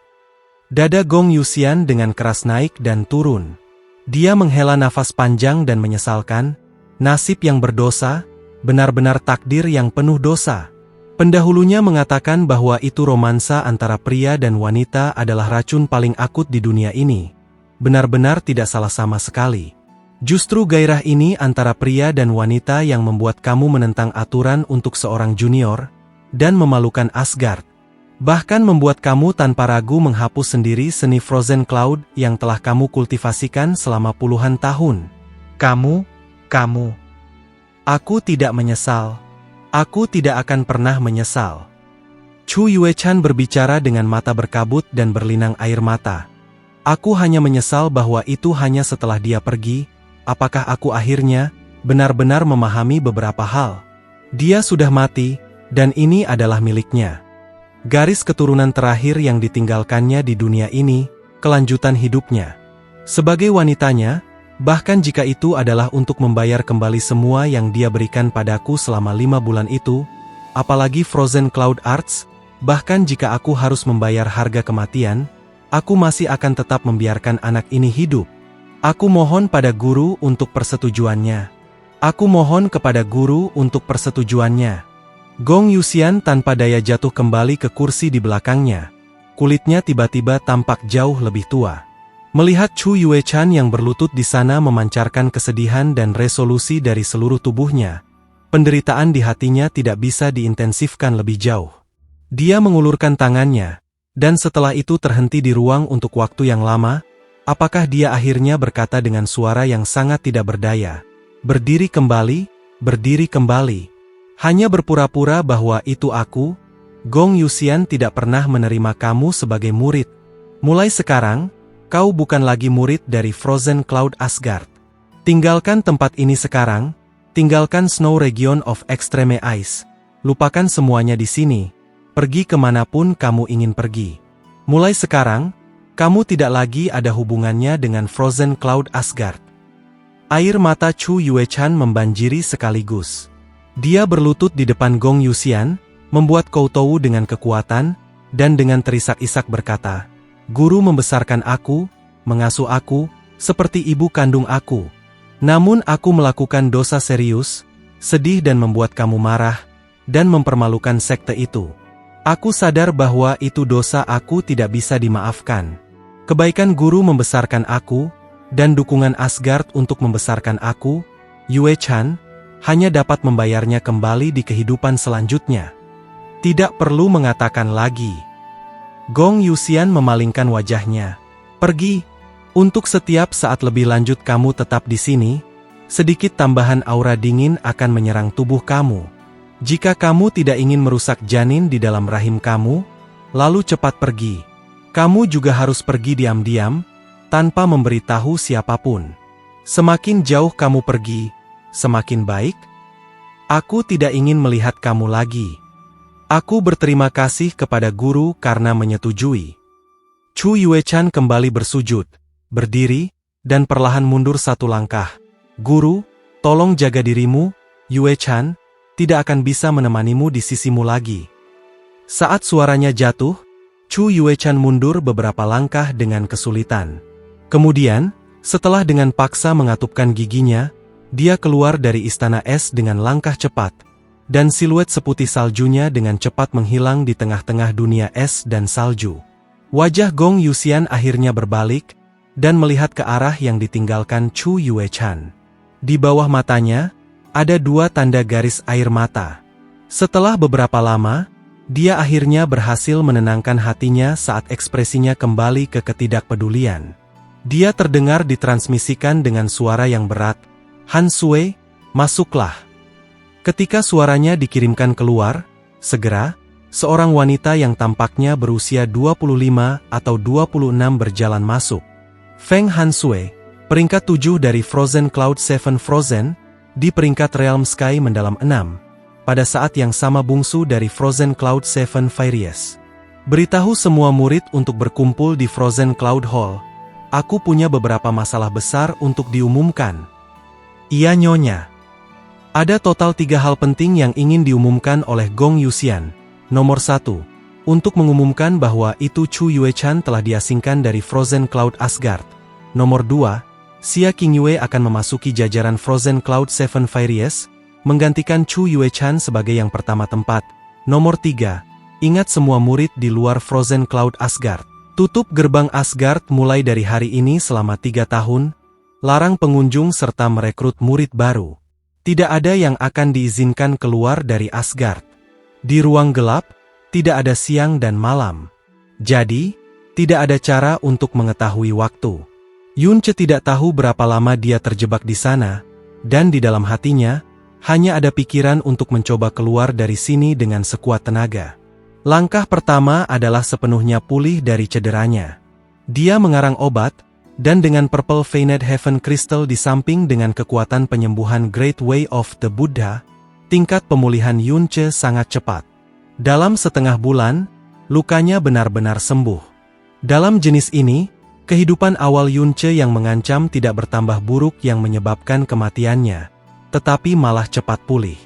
Dada Gong Yuxian dengan keras naik dan turun. Dia menghela nafas panjang dan menyesalkan, nasib yang berdosa, benar-benar takdir yang penuh dosa. Pendahulunya mengatakan bahwa itu romansa antara pria dan wanita adalah racun paling akut di dunia ini. Benar-benar tidak salah sama sekali. Justru gairah ini antara pria dan wanita yang membuat kamu menentang aturan untuk seorang junior, dan memalukan Asgard. Bahkan membuat kamu tanpa ragu menghapus sendiri seni Frozen Cloud yang telah kamu kultivasikan selama puluhan tahun. Kamu. Aku tidak menyesal. Aku tidak akan pernah menyesal. Chu Yuechan berbicara dengan mata berkabut dan berlinang air mata. Aku hanya menyesal bahwa itu hanya setelah dia pergi. Apakah aku akhirnya benar-benar memahami beberapa hal? Dia sudah mati, dan ini adalah miliknya. Garis keturunan terakhir yang ditinggalkannya di dunia ini, kelanjutan hidupnya. Sebagai wanitanya, bahkan jika itu adalah untuk membayar kembali semua yang dia berikan padaku selama 5 bulan itu, apalagi Frozen Cloud Arts, bahkan jika aku harus membayar harga kematian, aku masih akan tetap membiarkan anak ini hidup. Aku mohon pada guru untuk persetujuannya. Aku mohon kepada guru untuk persetujuannya. Gong Yuxian tanpa daya jatuh kembali ke kursi di belakangnya. Kulitnya tiba-tiba tampak jauh lebih tua. Melihat Chu Yuechan yang berlutut di sana memancarkan kesedihan dan resolusi dari seluruh tubuhnya, penderitaan di hatinya tidak bisa diintensifkan lebih jauh. Dia mengulurkan tangannya, dan setelah itu terhenti di ruang untuk waktu yang lama. Apakah dia akhirnya berkata dengan suara yang sangat tidak berdaya, "Berdiri kembali, berdiri kembali." Hanya berpura-pura bahwa itu aku, Gong Yuxian tidak pernah menerima kamu sebagai murid. Mulai sekarang, kau bukan lagi murid dari Frozen Cloud Asgard. Tinggalkan tempat ini sekarang, tinggalkan Snow Region of Extreme Ice. Lupakan semuanya di sini, pergi kemanapun kamu ingin pergi. Mulai sekarang, kamu tidak lagi ada hubungannya dengan Frozen Cloud Asgard. Air mata Chu Yuechan membanjiri sekaligus. Dia berlutut di depan Gong Yuxian, membuat Koutou dengan kekuatan, dan dengan terisak-isak berkata, "Guru membesarkan aku, mengasuh aku, seperti ibu kandung aku. Namun aku melakukan dosa serius, sedih dan membuat kamu marah, dan mempermalukan sekte itu. Aku sadar bahwa itu dosa aku tidak bisa dimaafkan. Kebaikan guru membesarkan aku, dan dukungan Asgard untuk membesarkan aku, Yuechan, hanya dapat membayarnya kembali di kehidupan selanjutnya. Tidak perlu mengatakan lagi." Gong Yuxian memalingkan wajahnya. "Pergi. Untuk setiap saat lebih lanjut kamu tetap di sini, sedikit tambahan aura dingin akan menyerang tubuh kamu. Jika kamu tidak ingin merusak janin di dalam rahim kamu, lalu cepat pergi. Kamu juga harus pergi diam-diam, tanpa memberitahu siapapun. Semakin jauh kamu pergi, semakin baik. Aku tidak ingin melihat kamu lagi. Aku berterima kasih kepada guru karena menyetujui." Chu Yuechan kembali bersujud, berdiri, dan perlahan mundur 1 langkah. "Guru, tolong jaga dirimu, Yuechan, tidak akan bisa menemanimu di sisimu lagi." Saat suaranya jatuh, Chu Yuechan mundur beberapa langkah dengan kesulitan. Kemudian, setelah dengan paksa mengatupkan giginya, dia keluar dari istana es dengan langkah cepat, dan siluet seputih saljunya dengan cepat menghilang di tengah-tengah dunia es dan salju. Wajah Gong Yuxian akhirnya berbalik, dan melihat ke arah yang ditinggalkan Chu Yuechan. Di bawah matanya, ada 2 tanda garis air mata. Setelah beberapa lama, dia akhirnya berhasil menenangkan hatinya saat ekspresinya kembali ke ketidakpedulian. Dia terdengar ditransmisikan dengan suara yang berat, "Han Sui, Masuklah. Ketika suaranya dikirimkan keluar, segera, seorang wanita yang tampaknya berusia 25 atau 26 berjalan masuk. Feng Hansue, peringkat 7 dari Frozen Cloud 7 Frozen, di peringkat Realm Sky mendalam 6. Pada saat yang sama bungsu dari Frozen Cloud 7 Fairies. Beritahu semua murid untuk berkumpul di Frozen Cloud Hall. Aku punya beberapa masalah besar untuk diumumkan. Iya nyonya. Ada total 3 hal penting yang ingin diumumkan oleh Gong Yuxian. Nomor 1. Untuk mengumumkan bahwa itu Chu Yuechan telah diasingkan dari Frozen Cloud Asgard. Nomor 2. Xia Qingyue akan memasuki jajaran Frozen Cloud 7 Fairies, menggantikan Chu Yuechan sebagai yang pertama tempat. Nomor 3. Ingat semua murid di luar Frozen Cloud Asgard. Tutup gerbang Asgard mulai dari hari ini selama 3 tahun. Larang pengunjung serta merekrut murid baru. Tidak ada yang akan diizinkan keluar dari Asgard. Di ruang gelap, tidak ada siang dan malam. Jadi, tidak ada cara untuk mengetahui waktu. Yunce tidak tahu berapa lama dia terjebak di sana, dan di dalam hatinya, hanya ada pikiran untuk mencoba keluar dari sini dengan sekuat tenaga. Langkah pertama adalah sepenuhnya pulih dari cederanya. Dia mengarang obat, dan dengan Purple Veined Heaven Crystal di samping dengan kekuatan penyembuhan Great Way of the Buddha, tingkat pemulihan Yunce sangat cepat. Dalam setengah bulan, lukanya benar-benar sembuh. Dalam jenis ini, kehidupan awal Yunce yang mengancam tidak bertambah buruk yang menyebabkan kematiannya, tetapi malah cepat pulih.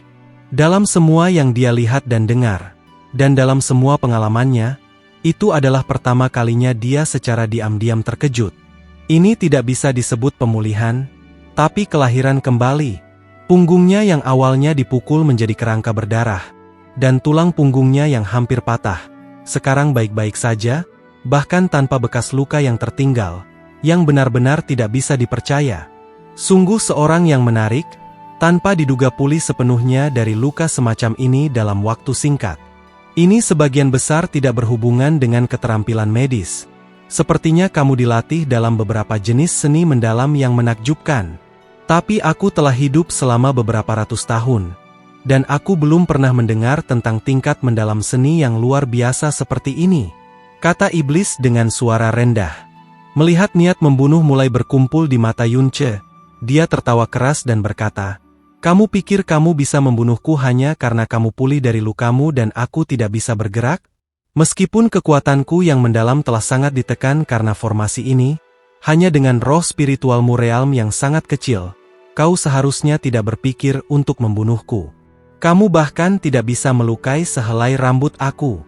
Dalam semua yang dia lihat dan dengar, dan dalam semua pengalamannya, itu adalah pertama kalinya dia secara diam-diam terkejut. Ini tidak bisa disebut pemulihan, tapi kelahiran kembali. Punggungnya yang awalnya dipukul menjadi kerangka berdarah, dan tulang punggungnya yang hampir patah, sekarang baik-baik saja, bahkan tanpa bekas luka yang tertinggal, yang benar-benar tidak bisa dipercaya. Sungguh seorang yang menarik, tanpa diduga pulih sepenuhnya dari luka semacam ini dalam waktu singkat. Ini sebagian besar tidak berhubungan dengan keterampilan medis. Sepertinya kamu dilatih dalam beberapa jenis seni mendalam yang menakjubkan. Tapi aku telah hidup selama beberapa ratus tahun, dan aku belum pernah mendengar tentang tingkat mendalam seni yang luar biasa seperti ini, kata iblis dengan suara rendah. Melihat niat membunuh mulai berkumpul di mata Yunce, dia tertawa keras dan berkata, "Kamu pikir kamu bisa membunuhku hanya karena kamu pulih dari lukamu dan aku tidak bisa bergerak? Meskipun kekuatanku yang mendalam telah sangat ditekan karena formasi ini, hanya dengan roh spiritualmu realm yang sangat kecil, kau seharusnya tidak berpikir untuk membunuhku. Kamu bahkan tidak bisa melukai sehelai rambut aku."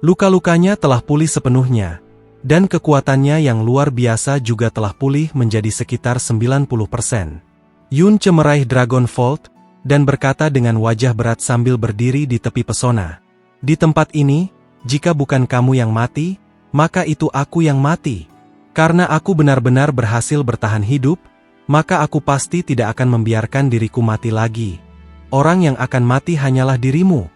Luka-lukanya telah pulih sepenuhnya, dan kekuatannya yang luar biasa juga telah pulih menjadi sekitar 90%. Yunce meraih Dragon Vault, dan berkata dengan wajah berat sambil berdiri di tepi pesona. "Di tempat ini, jika bukan kamu yang mati, maka itu aku yang mati. Karena aku benar-benar berhasil bertahan hidup, maka aku pasti tidak akan membiarkan diriku mati lagi. Orang yang akan mati hanyalah dirimu."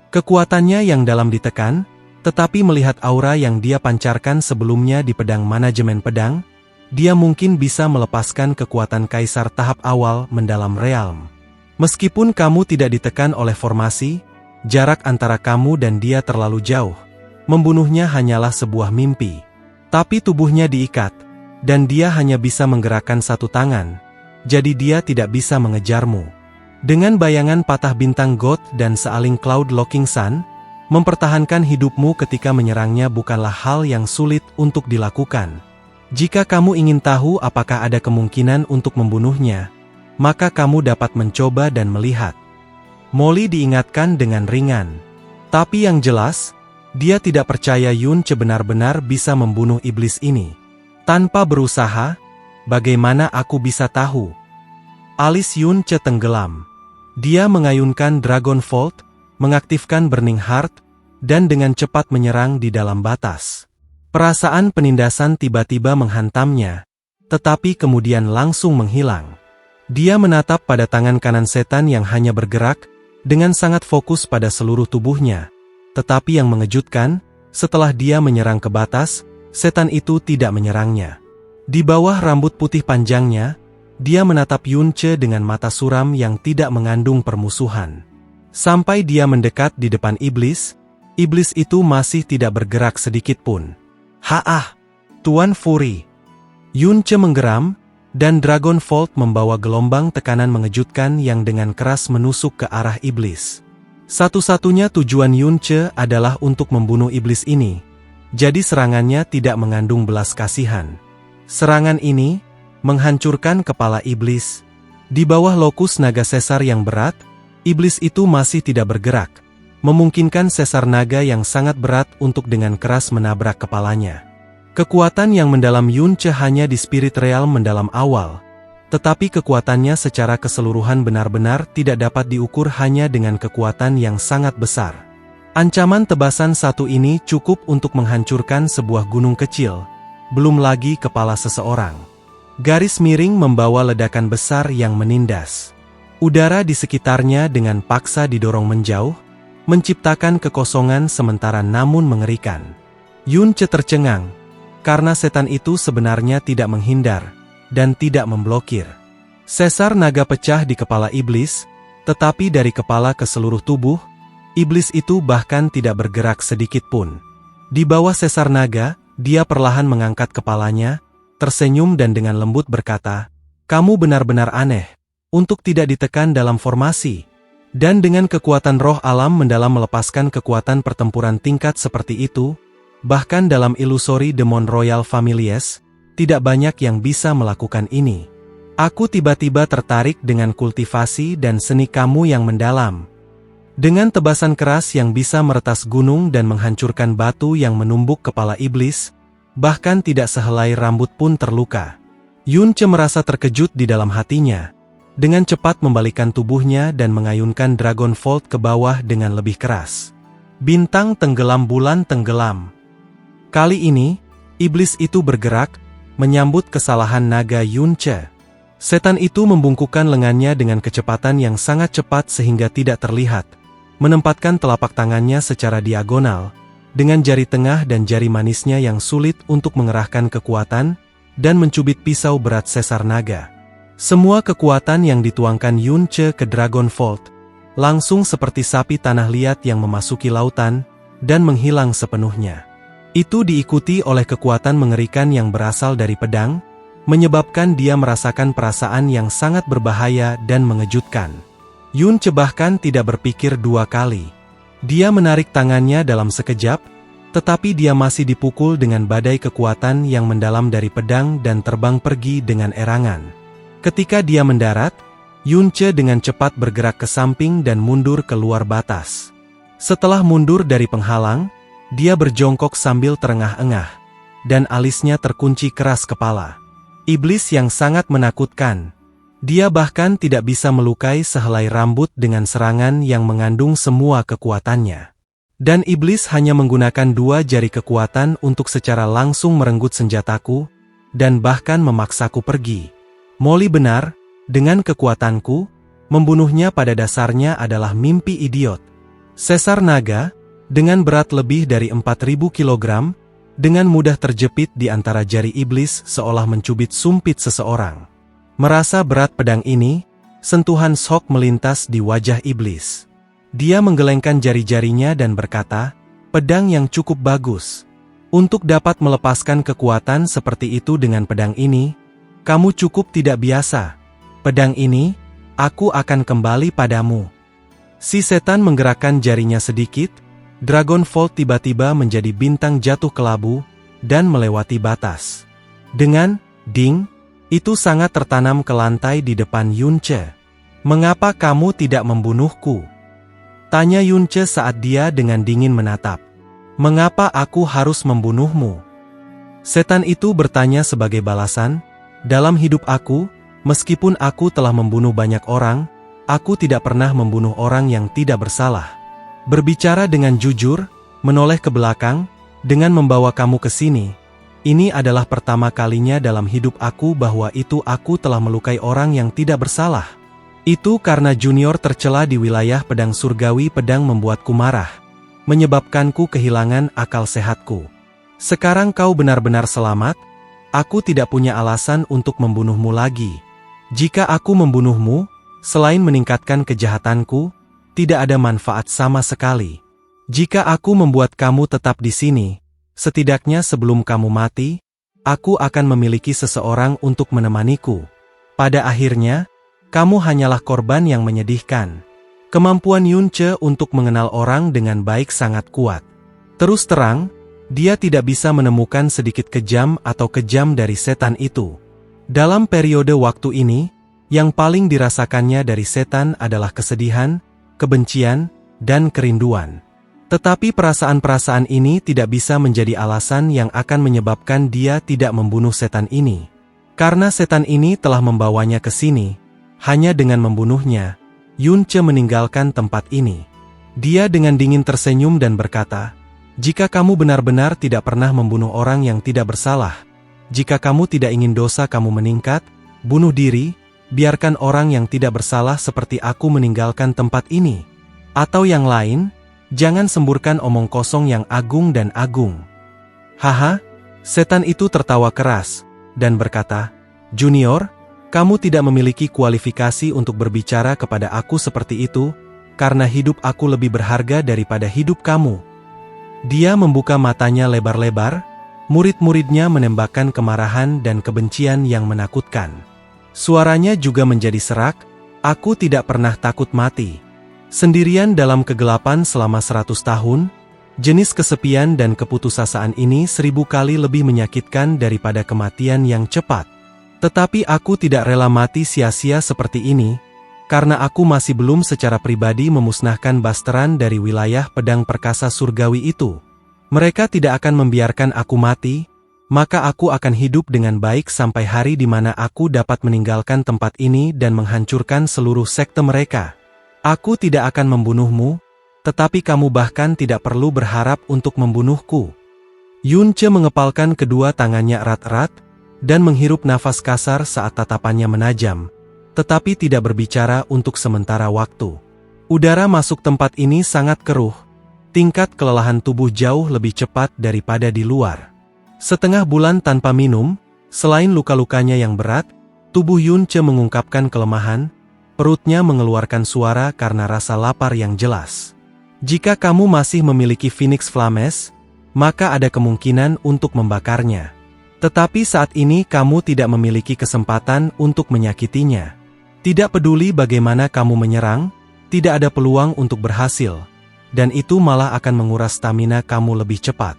Kekuatannya yang dalam ditekan, tetapi melihat aura yang dia pancarkan sebelumnya di pedang manajemen pedang, dia mungkin bisa melepaskan kekuatan kaisar tahap awal mendalam realm. Meskipun kamu tidak ditekan oleh formasi, jarak antara kamu dan dia terlalu jauh. Membunuhnya hanyalah sebuah mimpi. Tapi tubuhnya diikat, dan dia hanya bisa menggerakkan satu tangan, jadi dia tidak bisa mengejarmu. Dengan bayangan patah bintang God dan sealing Cloud Locking Sun, mempertahankan hidupmu ketika menyerangnya bukanlah hal yang sulit untuk dilakukan. Jika kamu ingin tahu apakah ada kemungkinan untuk membunuhnya, maka kamu dapat mencoba dan melihat. Molly diingatkan dengan ringan. Tapi yang jelas, dia tidak percaya Yunce benar-benar bisa membunuh iblis ini. Tanpa berusaha, bagaimana aku bisa tahu? Alis Yunce tenggelam. Dia mengayunkan Dragon Vault, mengaktifkan Burning Heart, dan dengan cepat menyerang di dalam batas. Perasaan penindasan tiba-tiba menghantamnya, tetapi kemudian langsung menghilang. Dia menatap pada tangan kanan setan yang hanya bergerak, dengan sangat fokus pada seluruh tubuhnya. Tetapi yang mengejutkan, setelah dia menyerang ke batas, setan itu tidak menyerangnya. Di bawah rambut putih panjangnya, dia menatap Yunce dengan mata suram yang tidak mengandung permusuhan. Sampai dia mendekat di depan iblis, iblis itu masih tidak bergerak sedikit pun. "Haah, Tuan Fury!" Yunce menggeram, dan Dragon Volt membawa gelombang tekanan mengejutkan yang dengan keras menusuk ke arah iblis. Satu-satunya tujuan Yunce adalah untuk membunuh iblis ini, jadi serangannya tidak mengandung belas kasihan. Serangan ini menghancurkan kepala iblis. Di bawah lokus naga sesar yang berat, iblis itu masih tidak bergerak, memungkinkan sesar naga yang sangat berat untuk dengan keras menabrak kepalanya. Kekuatan yang mendalam Yunce hanya di spirit realm mendalam awal, tetapi kekuatannya secara keseluruhan benar-benar tidak dapat diukur hanya dengan kekuatan yang sangat besar. Ancaman tebasan satu ini cukup untuk menghancurkan sebuah gunung kecil, belum lagi kepala seseorang. Garis miring membawa ledakan besar yang menindas. Udara di sekitarnya dengan paksa didorong menjauh, menciptakan kekosongan sementara namun mengerikan. Yunce tercengang, karena setan itu sebenarnya tidak menghindar, dan tidak memblokir. Sesar naga pecah di kepala iblis, tetapi dari kepala ke seluruh tubuh, iblis itu bahkan tidak bergerak sedikit pun. Di bawah sesar naga, dia perlahan mengangkat kepalanya, tersenyum dan dengan lembut berkata, "Kamu benar-benar aneh, untuk tidak ditekan dalam formasi." Dan dengan kekuatan roh alam mendalam melepaskan kekuatan pertempuran tingkat seperti itu, bahkan dalam ilusori Demon Royal Families, tidak banyak yang bisa melakukan ini. Aku tiba-tiba tertarik dengan kultivasi dan seni kamu yang mendalam. Dengan tebasan keras yang bisa meretas gunung dan menghancurkan batu yang menumbuk kepala iblis, bahkan tidak sehelai rambut pun terluka. Yunce merasa terkejut di dalam hatinya. Dengan cepat membalikkan tubuhnya dan mengayunkan Dragon Volt ke bawah dengan lebih keras. Bintang tenggelam, bulan tenggelam. Kali ini, iblis itu bergerak, menyambut kesalahan naga Yunce. Setan itu membungkukkan lengannya dengan kecepatan yang sangat cepat sehingga tidak terlihat, menempatkan telapak tangannya secara diagonal, dengan jari tengah dan jari manisnya yang sulit untuk mengerahkan kekuatan, dan mencubit pisau berat sesar naga. Semua kekuatan yang dituangkan Yunce ke Dragon Volt, langsung seperti sapi tanah liat yang memasuki lautan, dan menghilang sepenuhnya. Itu diikuti oleh kekuatan mengerikan yang berasal dari pedang, menyebabkan dia merasakan perasaan yang sangat berbahaya dan mengejutkan. Yunce bahkan tidak berpikir dua kali. Dia menarik tangannya dalam sekejap, tetapi dia masih dipukul dengan badai kekuatan yang mendalam dari pedang dan terbang pergi dengan erangan. Ketika dia mendarat, Yunce dengan cepat bergerak ke samping dan mundur keluar batas. Setelah mundur dari penghalang, dia berjongkok sambil terengah-engah, dan alisnya terkunci keras kepala. Iblis yang sangat menakutkan. Dia bahkan tidak bisa melukai sehelai rambut dengan serangan yang mengandung semua kekuatannya. Dan iblis hanya menggunakan dua jari kekuatan untuk secara langsung merenggut senjataku, dan bahkan memaksaku pergi. Molly benar, dengan kekuatanku, membunuhnya pada dasarnya adalah mimpi idiot. Sesar naga, dengan berat lebih dari 4.000 kilogram, dengan mudah terjepit di antara jari iblis seolah mencubit sumpit seseorang. Merasa berat pedang ini, sentuhan shock melintas di wajah iblis. Dia menggelengkan jari-jarinya dan berkata, "Pedang yang cukup bagus. Untuk dapat melepaskan kekuatan seperti itu dengan pedang ini, kamu cukup tidak biasa. Pedang ini, aku akan kembali padamu." Si setan menggerakkan jarinya sedikit, Dragon Volt tiba-tiba menjadi bintang jatuh ke labu, dan melewati batas. Dengan ding, itu sangat tertanam ke lantai di depan Yunce. "Mengapa kamu tidak membunuhku?" tanya Yunce saat dia dengan dingin menatap. "Mengapa aku harus membunuhmu?" Setan itu bertanya sebagai balasan, "Dalam hidup aku, meskipun aku telah membunuh banyak orang, aku tidak pernah membunuh orang yang tidak bersalah. Berbicara dengan jujur, menoleh ke belakang, dengan membawa kamu ke sini, ini adalah pertama kalinya dalam hidup aku bahwa aku telah melukai orang yang tidak bersalah. Itu karena junior tercela di wilayah pedang surgawi. Pedang membuatku marah, menyebabkanku kehilangan akal sehatku. Sekarang kau benar-benar selamat, aku tidak punya alasan untuk membunuhmu lagi." Jika aku membunuhmu, selain meningkatkan kejahatanku, tidak ada manfaat sama sekali. Jika aku membuat kamu tetap di sini, setidaknya sebelum kamu mati, aku akan memiliki seseorang untuk menemaniku. Pada akhirnya, kamu hanyalah korban yang menyedihkan. Kemampuan Yunce untuk mengenal orang dengan baik sangat kuat. Terus terang, dia tidak bisa menemukan sedikit kejam atau kejam dari setan itu. Dalam periode waktu ini, yang paling dirasakannya dari setan adalah kesedihan, kebencian, dan kerinduan. Tetapi perasaan-perasaan ini tidak bisa menjadi alasan yang akan menyebabkan dia tidak membunuh setan ini. Karena setan ini telah membawanya ke sini, hanya dengan membunuhnya, Yunce meninggalkan tempat ini. Dia dengan dingin tersenyum dan berkata, "Jika kamu benar-benar tidak pernah membunuh orang yang tidak bersalah, jika kamu tidak ingin dosa kamu meningkat, bunuh diri, biarkan orang yang tidak bersalah seperti aku meninggalkan tempat ini. Atau yang lain, jangan semburkan omong kosong yang agung dan agung." Haha, setan itu tertawa keras, dan berkata, "Junior, kamu tidak memiliki kualifikasi untuk berbicara kepada aku seperti itu, karena hidup aku lebih berharga daripada hidup kamu." Dia membuka matanya lebar-lebar, murid-muridnya menembakkan kemarahan dan kebencian yang menakutkan. Suaranya juga menjadi serak, "Aku tidak pernah takut mati." Sendirian dalam kegelapan selama 100 tahun, jenis kesepian dan keputusasaan ini 1000 kali lebih menyakitkan daripada kematian yang cepat. Tetapi aku tidak rela mati sia-sia seperti ini, karena aku masih belum secara pribadi memusnahkan Basteran dari wilayah pedang perkasa surgawi itu. Mereka tidak akan membiarkan aku mati, maka aku akan hidup dengan baik sampai hari di mana aku dapat meninggalkan tempat ini dan menghancurkan seluruh sekte mereka. Aku tidak akan membunuhmu, tetapi kamu bahkan tidak perlu berharap untuk membunuhku. Yunce mengepalkan kedua tangannya erat-erat, dan menghirup nafas kasar saat tatapannya menajam, tetapi tidak berbicara untuk sementara waktu. Udara masuk tempat ini sangat keruh, tingkat kelelahan tubuh jauh lebih cepat daripada di luar. Setengah bulan tanpa minum, selain luka-lukanya yang berat, tubuh Yunce mengungkapkan kelemahan, perutnya mengeluarkan suara karena rasa lapar yang jelas. Jika kamu masih memiliki Phoenix Flames, maka ada kemungkinan untuk membakarnya. Tetapi saat ini kamu tidak memiliki kesempatan untuk menyakitinya. Tidak peduli bagaimana kamu menyerang, tidak ada peluang untuk berhasil, dan itu malah akan menguras stamina kamu lebih cepat.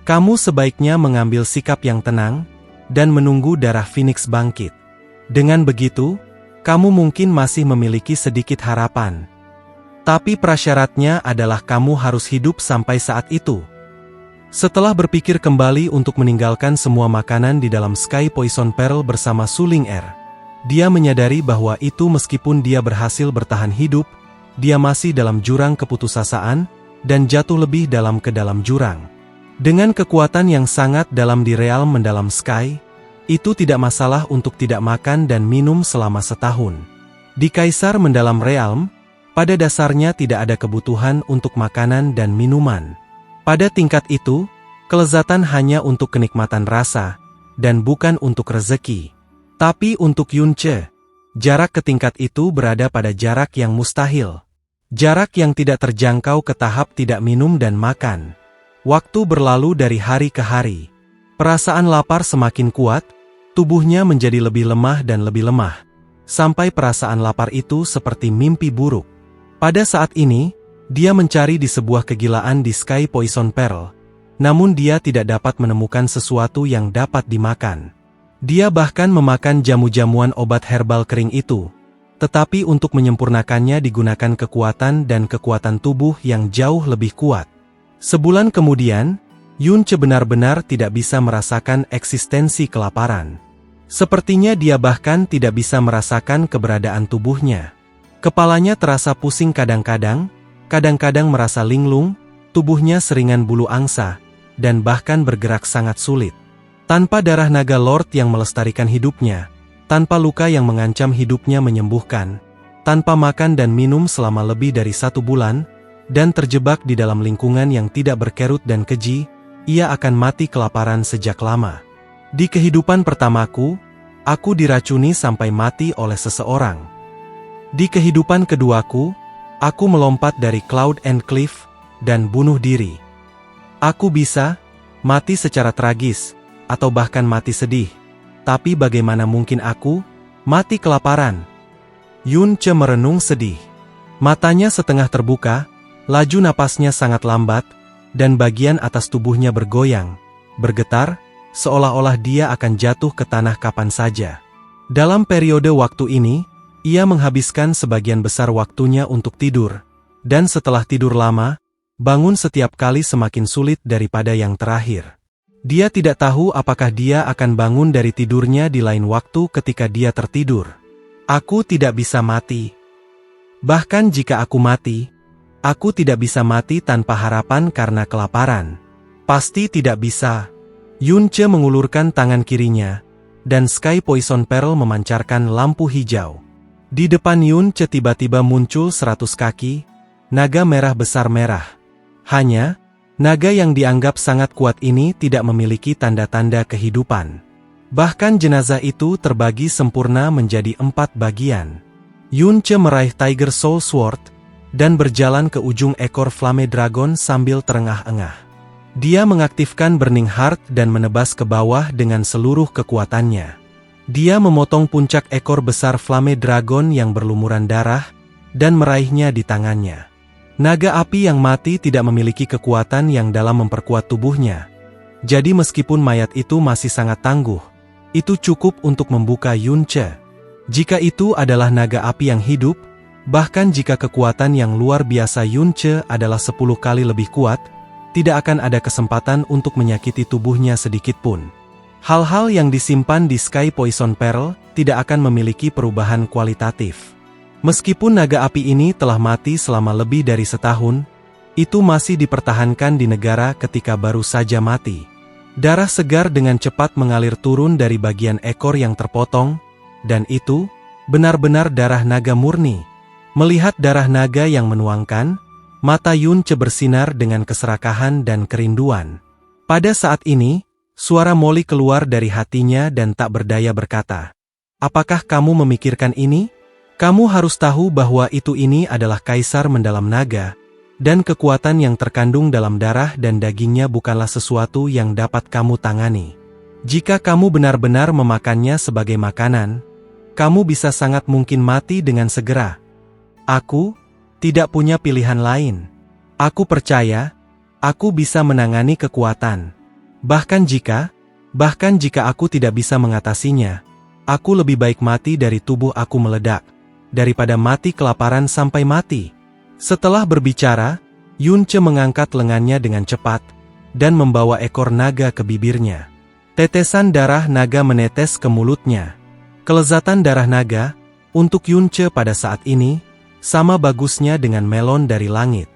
Kamu sebaiknya mengambil sikap yang tenang, dan menunggu darah Phoenix bangkit. Dengan begitu, kamu mungkin masih memiliki sedikit harapan. Tapi prasyaratnya adalah kamu harus hidup sampai saat itu. Setelah berpikir kembali untuk meninggalkan semua makanan di dalam Sky Poison Pearl bersama Suling Er, dia menyadari bahwa itu meskipun dia berhasil bertahan hidup, dia masih dalam jurang keputusasaan, dan jatuh lebih dalam ke dalam jurang. Dengan kekuatan yang sangat dalam di realm mendalam Sky, itu tidak masalah untuk tidak makan dan minum selama setahun. Di Kaisar mendalam realm, pada dasarnya tidak ada kebutuhan untuk makanan dan minuman. Pada tingkat itu, kelezatan hanya untuk kenikmatan rasa, dan bukan untuk rezeki. Tapi untuk Yunce, jarak ke tingkat itu berada pada jarak yang mustahil. Jarak yang tidak terjangkau ke tahap tidak minum dan makan. Waktu berlalu dari hari ke hari. Perasaan lapar semakin kuat, tubuhnya menjadi lebih lemah dan lebih lemah. Sampai perasaan lapar itu seperti mimpi buruk. Pada saat ini, dia mencari di sebuah kegilaan di Sky Poison Pearl, namun dia tidak dapat menemukan sesuatu yang dapat dimakan. Dia bahkan memakan jamu-jamuan obat herbal kering itu, tetapi untuk menyempurnakannya digunakan kekuatan dan kekuatan tubuh yang jauh lebih kuat. Sebulan kemudian, Yunce benar-benar tidak bisa merasakan eksistensi kelaparan. Sepertinya dia bahkan tidak bisa merasakan keberadaan tubuhnya. Kepalanya terasa pusing kadang-kadang, kadang-kadang merasa linglung, tubuhnya seringan bulu angsa, dan bahkan bergerak sangat sulit. Tanpa darah naga Lord yang melestarikan hidupnya, tanpa luka yang mengancam hidupnya menyembuhkan, tanpa makan dan minum selama lebih dari 1 bulan, dan terjebak di dalam lingkungan yang tidak berkerut dan keji, ia akan mati kelaparan sejak lama. Di kehidupan pertamaku, Aku diracuni sampai mati oleh seseorang. Di kehidupan keduaku, aku melompat dari Cloud and Cliff dan bunuh diri. Aku bisa mati secara tragis, atau bahkan mati sedih. Tapi bagaimana mungkin aku mati kelaparan? Yun Ce merenung sedih. Matanya setengah terbuka, laju napasnya sangat lambat, dan bagian atas tubuhnya bergoyang, bergetar, seolah-olah dia akan jatuh ke tanah kapan saja. Dalam periode waktu ini, ia menghabiskan sebagian besar waktunya untuk tidur, dan setelah tidur lama, bangun setiap kali semakin sulit daripada yang terakhir. Dia tidak tahu apakah dia akan bangun dari tidurnya di lain waktu ketika dia tertidur. Aku tidak bisa mati. Bahkan jika aku mati, aku tidak bisa mati tanpa harapan karena kelaparan. Pasti tidak bisa. Yun Ce mengulurkan tangan kirinya, dan Sky Poison Pearl memancarkan lampu hijau. Di depan Yun Ce tiba-tiba muncul 100 kaki, naga merah besar merah. Hanya, naga yang dianggap sangat kuat ini tidak memiliki tanda-tanda kehidupan. Bahkan jenazah itu terbagi sempurna menjadi 4 bagian. Yun Ce meraih Tiger Soul Sword, dan berjalan ke ujung ekor Flame Dragon sambil terengah-engah. Dia mengaktifkan Burning Heart dan menebas ke bawah dengan seluruh kekuatannya. Dia memotong puncak ekor besar Flame Dragon yang berlumuran darah, dan meraihnya di tangannya. Naga api yang mati tidak memiliki kekuatan yang dalam memperkuat tubuhnya. Jadi meskipun mayat itu masih sangat tangguh, itu cukup untuk membuka Yun Ce. Jika itu adalah naga api yang hidup, bahkan jika kekuatan yang luar biasa Yun Ce adalah 10 kali lebih kuat, tidak akan ada kesempatan untuk menyakiti tubuhnya sedikitpun. Hal-hal yang disimpan di Sky Poison Pearl tidak akan memiliki perubahan kualitatif. Meskipun naga api ini telah mati selama lebih dari setahun, itu masih dipertahankan di negara ketika baru saja mati. Darah segar dengan cepat mengalir turun dari bagian ekor yang terpotong, dan itu benar-benar darah naga murni. Melihat darah naga yang menuangkan, mata Yun Ce bersinar dengan keserakahan dan kerinduan. Pada saat ini, suara Molly keluar dari hatinya dan tak berdaya berkata, "Apakah kamu memikirkan ini? Kamu harus tahu bahwa ini adalah kaisar mendalam naga, dan kekuatan yang terkandung dalam darah dan dagingnya bukanlah sesuatu yang dapat kamu tangani. Jika kamu benar-benar memakannya sebagai makanan, kamu bisa sangat mungkin mati dengan segera. Aku tidak punya pilihan lain. Aku percaya, aku bisa menangani kekuatan. Bahkan jika aku tidak bisa mengatasinya, aku lebih baik mati dari tubuh aku meledak, daripada mati kelaparan sampai mati." Setelah berbicara, Yun Ce mengangkat lengannya dengan cepat, dan membawa ekor naga ke bibirnya. Tetesan darah naga menetes ke mulutnya. Kelezatan darah naga, untuk Yun Ce pada saat ini, sama bagusnya dengan melon dari langit.